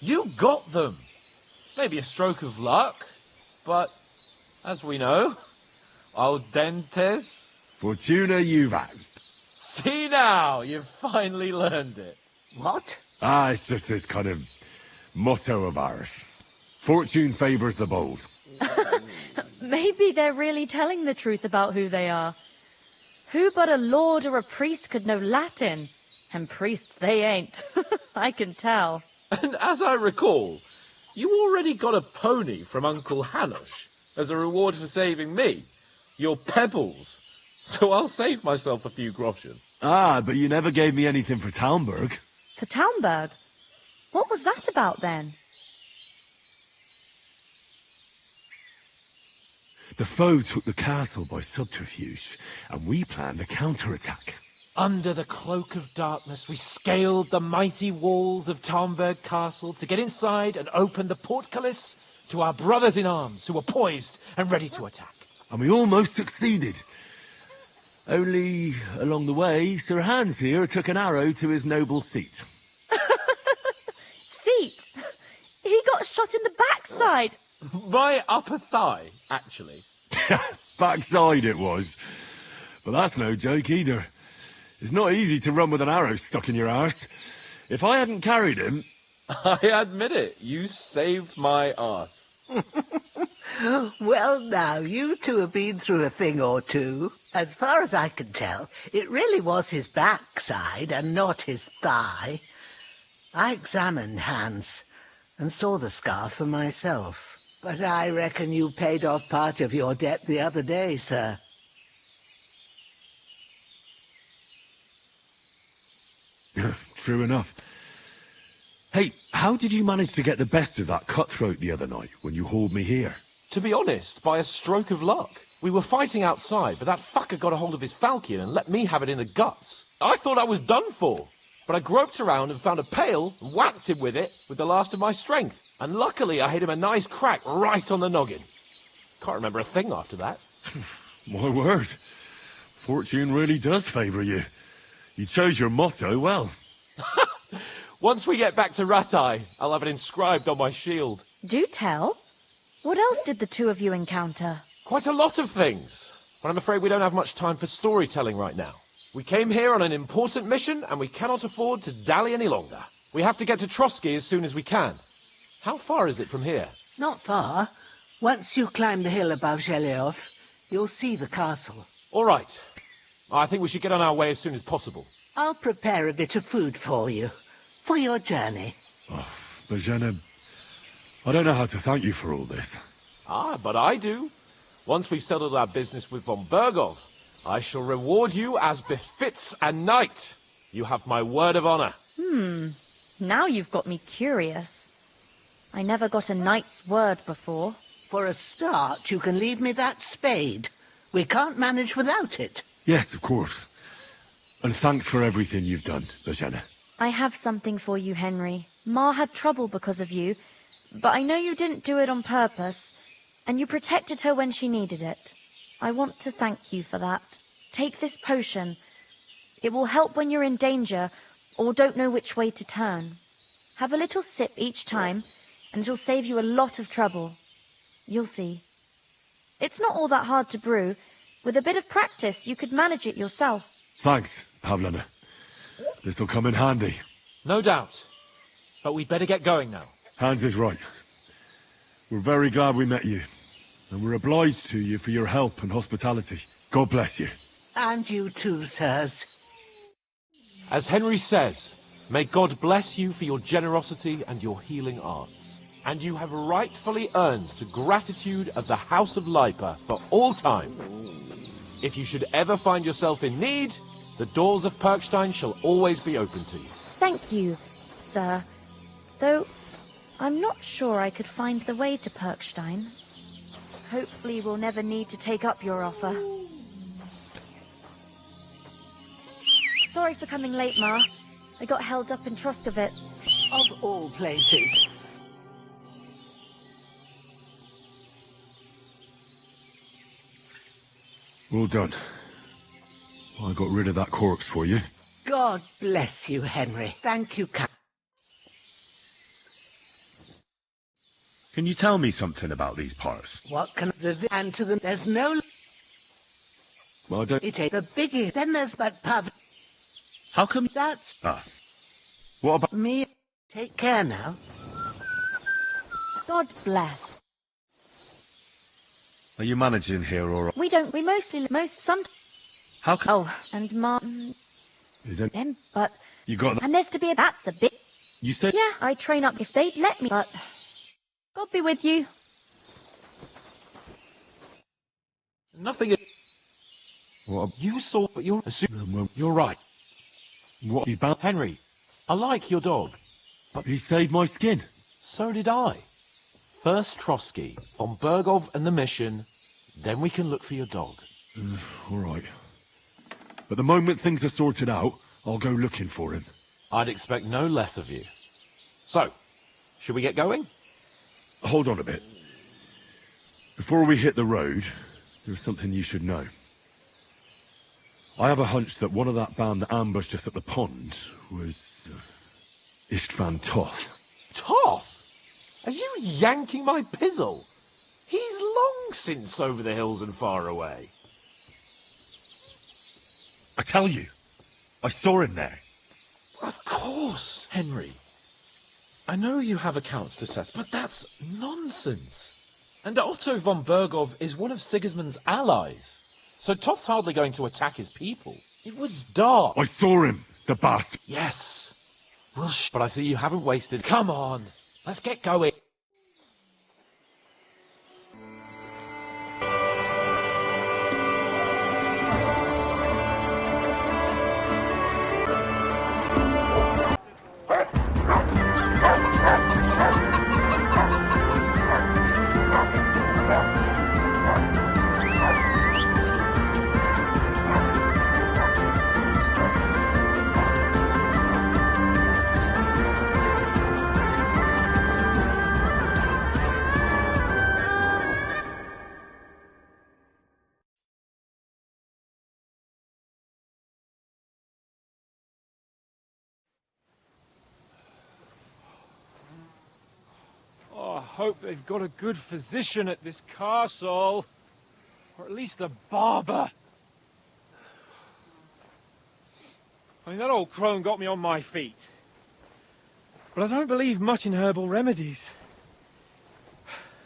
You got them. Maybe a stroke of luck, but as we know, audentes. Fortuna juvat. See now, you've finally learned it. What? It's just this kind of motto of ours. Fortune favours the bold. Maybe they're really telling the truth about who they are. Who but a lord or a priest could know Latin? And priests they ain't. I can tell. And as I recall, you already got a pony from Uncle Hanosh as a reward for saving me. Your pebbles. So I'll save myself a few groschen. But you never gave me anything for Talmberg. For Talmberg? What was that about then? The foe took the castle by subterfuge, and we planned a counterattack. Under the cloak of darkness, we scaled the mighty walls of Talmberg Castle to get inside and open the portcullis to our brothers in arms who were poised and ready to attack. And we almost succeeded. Only, along the way, Sir Hans here took an arrow to his noble seat. Seat? He got shot in the backside. My upper thigh, actually. Backside it was. But that's no joke either. It's not easy to run with an arrow stuck in your arse. If I hadn't carried him... I admit it, you saved my arse. Well, now, you two have been through a thing or two. As far as I can tell, it really was his backside and not his thigh. I examined Hans and saw the scar for myself. But I reckon you paid off part of your debt the other day, sir. True enough. Hey, how did you manage to get the best of that cutthroat the other night when you hauled me here? To be honest, by a stroke of luck. We were fighting outside, but that fucker got a hold of his falchion and let me have it in the guts. I thought I was done for. But I groped around and found a pail and whacked him with it with the last of my strength. And luckily I hit him a nice crack right on the noggin. Can't remember a thing after that. My word. Fortune really does favour you. You chose your motto well. Once we get back to Rattay, I'll have it inscribed on my shield. Do tell. What else did the two of you encounter? Quite a lot of things. But I'm afraid we don't have much time for storytelling right now. We came here on an important mission, and we cannot afford to dally any longer. We have to get to Trotsky as soon as we can. How far is it from here? Not far. Once you climb the hill above Zheleov, you'll see the castle. All right. I think we should get on our way as soon as possible. I'll prepare a bit of food for you, for your journey. Bozhena, I don't know how to thank you for all this. But I do. Once we've settled our business with von Bergov, I shall reward you as befits a knight. You have my word of honor. Now you've got me curious. I never got a knight's word before. For a start, you can leave me that spade. We can't manage without it. Yes, of course. And thanks for everything you've done, Bozhena. I have something for you, Henry. Ma had trouble because of you, but I know you didn't do it on purpose, and you protected her when she needed it. I want to thank you for that. Take this potion. It will help when you're in danger or don't know which way to turn. Have a little sip each time, and it'll save you a lot of trouble. You'll see. It's not all that hard to brew. With a bit of practice, you could manage it yourself. Thanks, Pavlina. This'll come in handy. No doubt. But we'd better get going now. Hans is right. We're very glad we met you. And we're obliged to you for your help and hospitality. God bless you. And you too, sirs. As Henry says, may God bless you for your generosity and your healing arts. And you have rightfully earned the gratitude of the House of Lipa for all time. If you should ever find yourself in need, the doors of Perkstein shall always be open to you. Thank you, sir. Though, I'm not sure I could find the way to Perkstein. Hopefully we'll never need to take up your offer. Sorry for coming late, Ma. I got held up in Troskowitz. Of all places. Well done. I got rid of that corpse for you. God bless you, Henry. Thank you, Can you tell me something about these parts? What can and to them? There's no. Well, I don't. It ain't the biggie. Then there's but Pav. How come? That's. What about me? Take care now. God bless. Are you managing here, or We mostly some. how come? Oh, and Ma. Is it? Them, but. You got that? And there's to be a. That's the bit. You said. Yeah, I train up if they'd let me, but. God be with you. Nothing. What? You saw, but you're assuming. You're right. What? He's bound. Henry, I like your dog, but he saved my skin. So did I. First Trotsky, von Bergov and the mission, then we can look for your dog. All right. But the moment things are sorted out, I'll go looking for him. I'd expect no less of you. So, should we get going? Hold on a bit. Before we hit the road, there's something you should know. I have a hunch that one of that band that ambushed us at the pond was Istvan Toth. Toth? Are you yanking my pizzle? He's long since over the hills and far away. I tell you, I saw him there. Of course, Henry. I know you have accounts to settle, but that's nonsense. And Otto von Bergov is one of Sigismund's allies. So Toth's hardly going to attack his people. It was dark. I saw him, the bastard. Yes. Well, but I see you haven't wasted. Come on, let's get going. I hope they've got a good physician at this castle. Or at least a barber. I mean, that old crone got me on my feet. But I don't believe much in herbal remedies.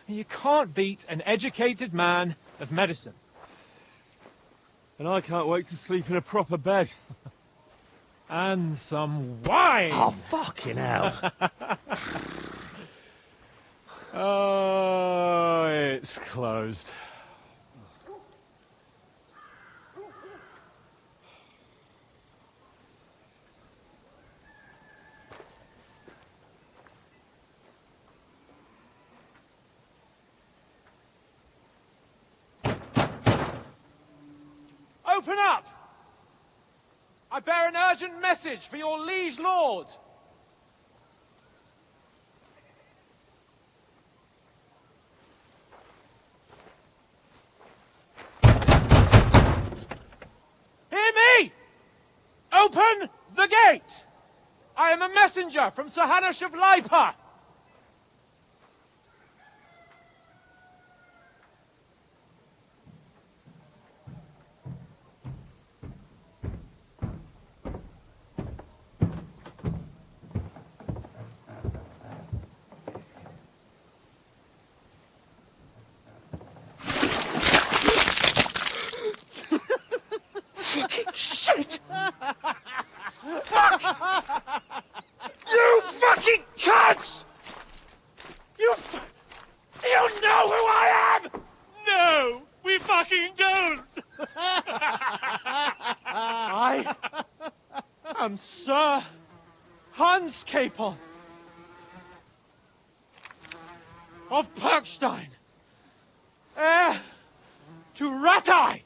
You can't beat an educated man of medicine. And I can't wait to sleep in a proper bed. And some wine! Oh, fucking hell. Oh, it's closed. Open up! I bear an urgent message for your liege lord. Hear me! Open the gate! I am a messenger from Sir Hanush of Lipa. Shit! Fuck! You fucking cunts! You am Sir Hans Capon of Perkstein, heir to Rattay.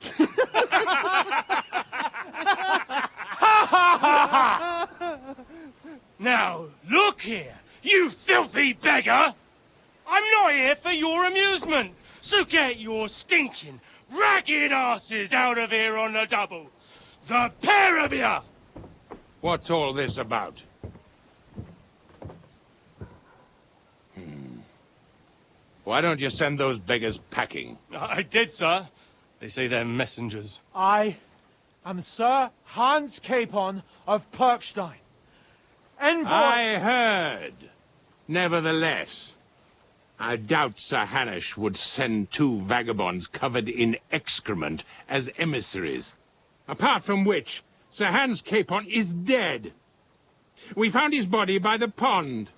Now, look here, you filthy beggar! I'm not here for your amusement, so get your stinking, ragged asses out of here on the double. The pair of you! What's all this about? Why don't you send those beggars packing? I did, sir. They say they're messengers. I am Sir Hans Capon of Perkstein. Envoy... I heard. Nevertheless, I doubt Sir Hanush would send two vagabonds covered in excrement as emissaries. Apart from which, Sir Hans Capon is dead. We found his body by the pond.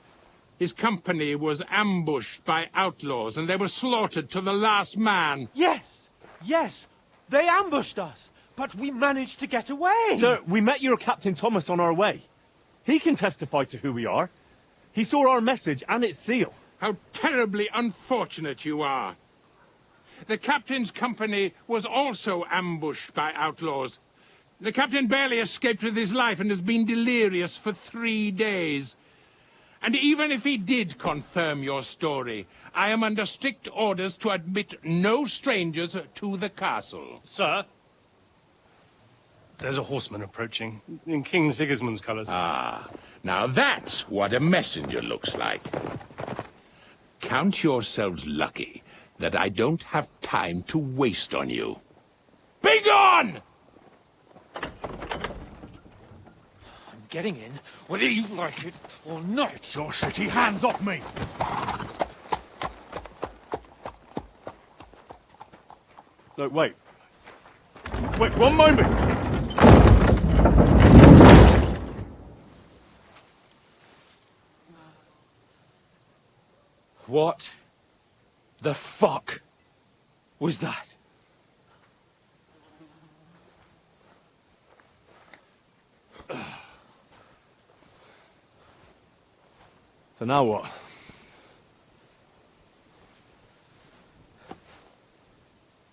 His company was ambushed by outlaws, and they were slaughtered to the last man. Yes, yes, they ambushed us, but we managed to get away. Sir, we met your Captain Thomas on our way. He can testify to who we are. He saw our message and its seal. How terribly unfortunate you are. The captain's company was also ambushed by outlaws. The captain barely escaped with his life and has been delirious for 3 days. And even if he did confirm your story, I am under strict orders to admit no strangers to the castle. Sir, there's a horseman approaching, in King Sigismund's colours. Ah, now that's what a messenger looks like. Count yourselves lucky that I don't have time to waste on you. Be gone! I'm getting in, whether you like it or not. Get your shitty hands off me! No, wait. Wait, one moment! What the fuck was that? So now what?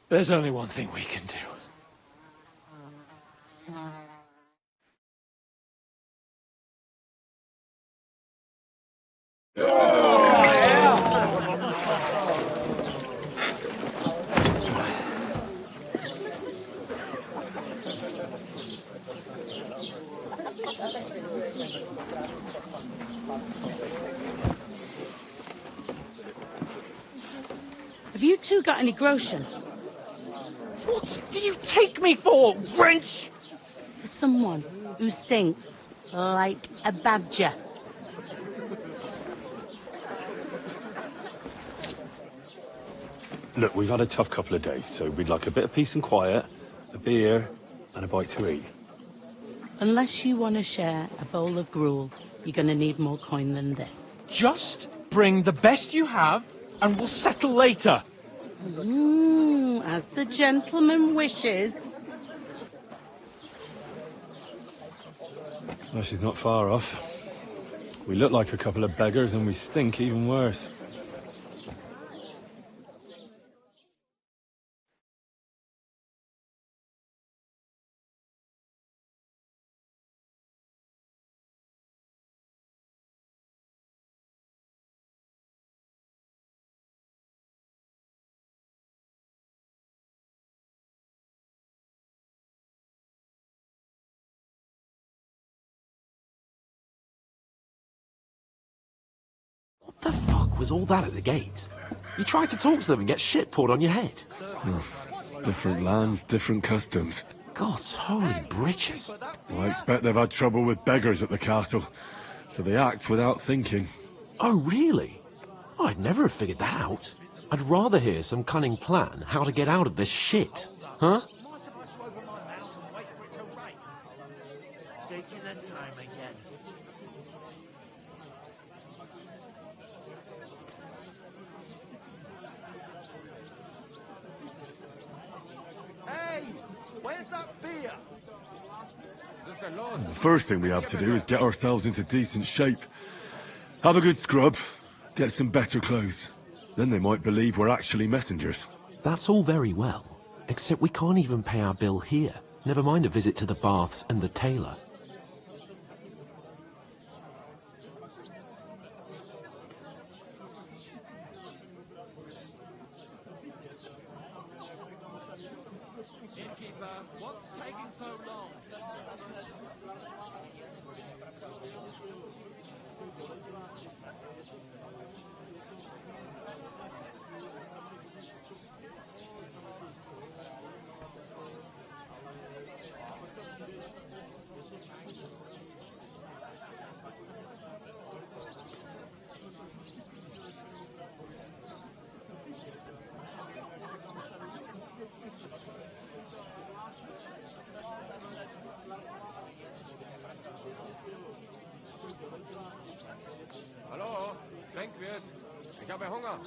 There's only one thing we can do. Have you two got any groschen? What do you take me for, wench? For someone who stinks like a badger. Look, we've had a tough couple of days, so we'd like a bit of peace and quiet, a beer, and a bite to eat. Unless you want to share a bowl of gruel, you're going to need more coin than this. Just bring the best you have, and we'll settle later. As the gentleman wishes. Well, she's not far off. We look like a couple of beggars, and we stink even worse. What the fuck was all that at the gate? You tried to talk to them and get shit poured on your head. Different lands, different customs. God's holy britches. Well, I expect they've had trouble with beggars at the castle, so they act without thinking. Oh, really? Oh, I'd never have figured that out. I'd rather hear some cunning plan how to get out of this shit. Huh? Taking the time again. Hey, where's that The first thing we have to do is get ourselves into decent shape. Have a good scrub, get some better clothes. Then they might believe we're actually messengers. That's all very well, except we can't even pay our bill here. Never mind a visit to the baths and the tailor. Innkeeper, what's taking so long? Hallo, Trinkwirt. Ich habe Hunger.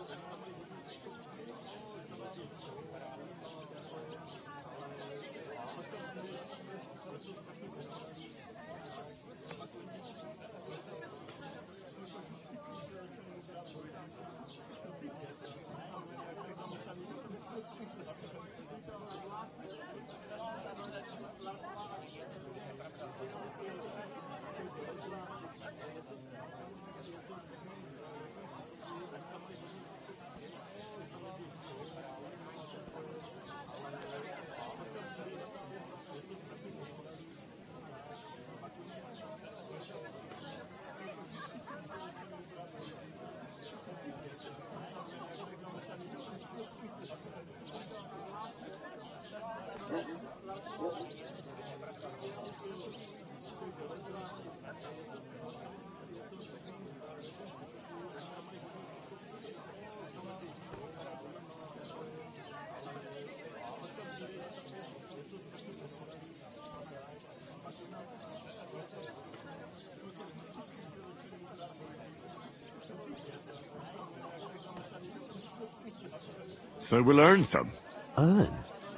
So we'll earn some. Earn?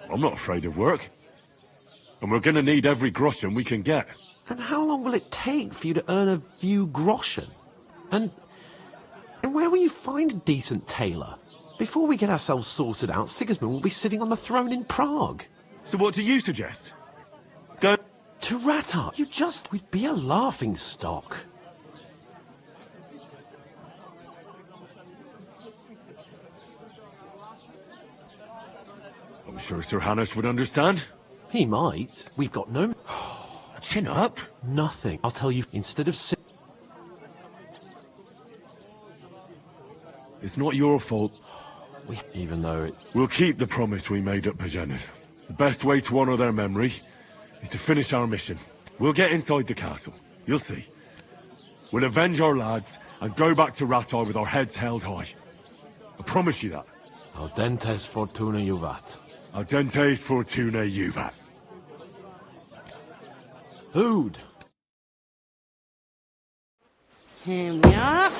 I'm not afraid of work. And we're gonna need every groschen we can get. And how long will it take for you to earn a few groschen? And where will you find a decent tailor? Before we get ourselves sorted out, Sigismund will be sitting on the throne in Prague. So what do you suggest? Go to Ratar. We'd be a laughing stock. I'm sure Sir Hanush would understand. He might. We've got no... Chin up. Nothing. I'll tell you, instead of... It's not your fault. Even though it... We'll keep the promise we made at Pagenes. The best way to honour their memory is to finish our mission. We'll get inside the castle. You'll see. We'll avenge our lads and go back to Ratar with our heads held high. I promise you that. Audentes fortuna juvat. Audentes fortuna juvat. Food. Here we are.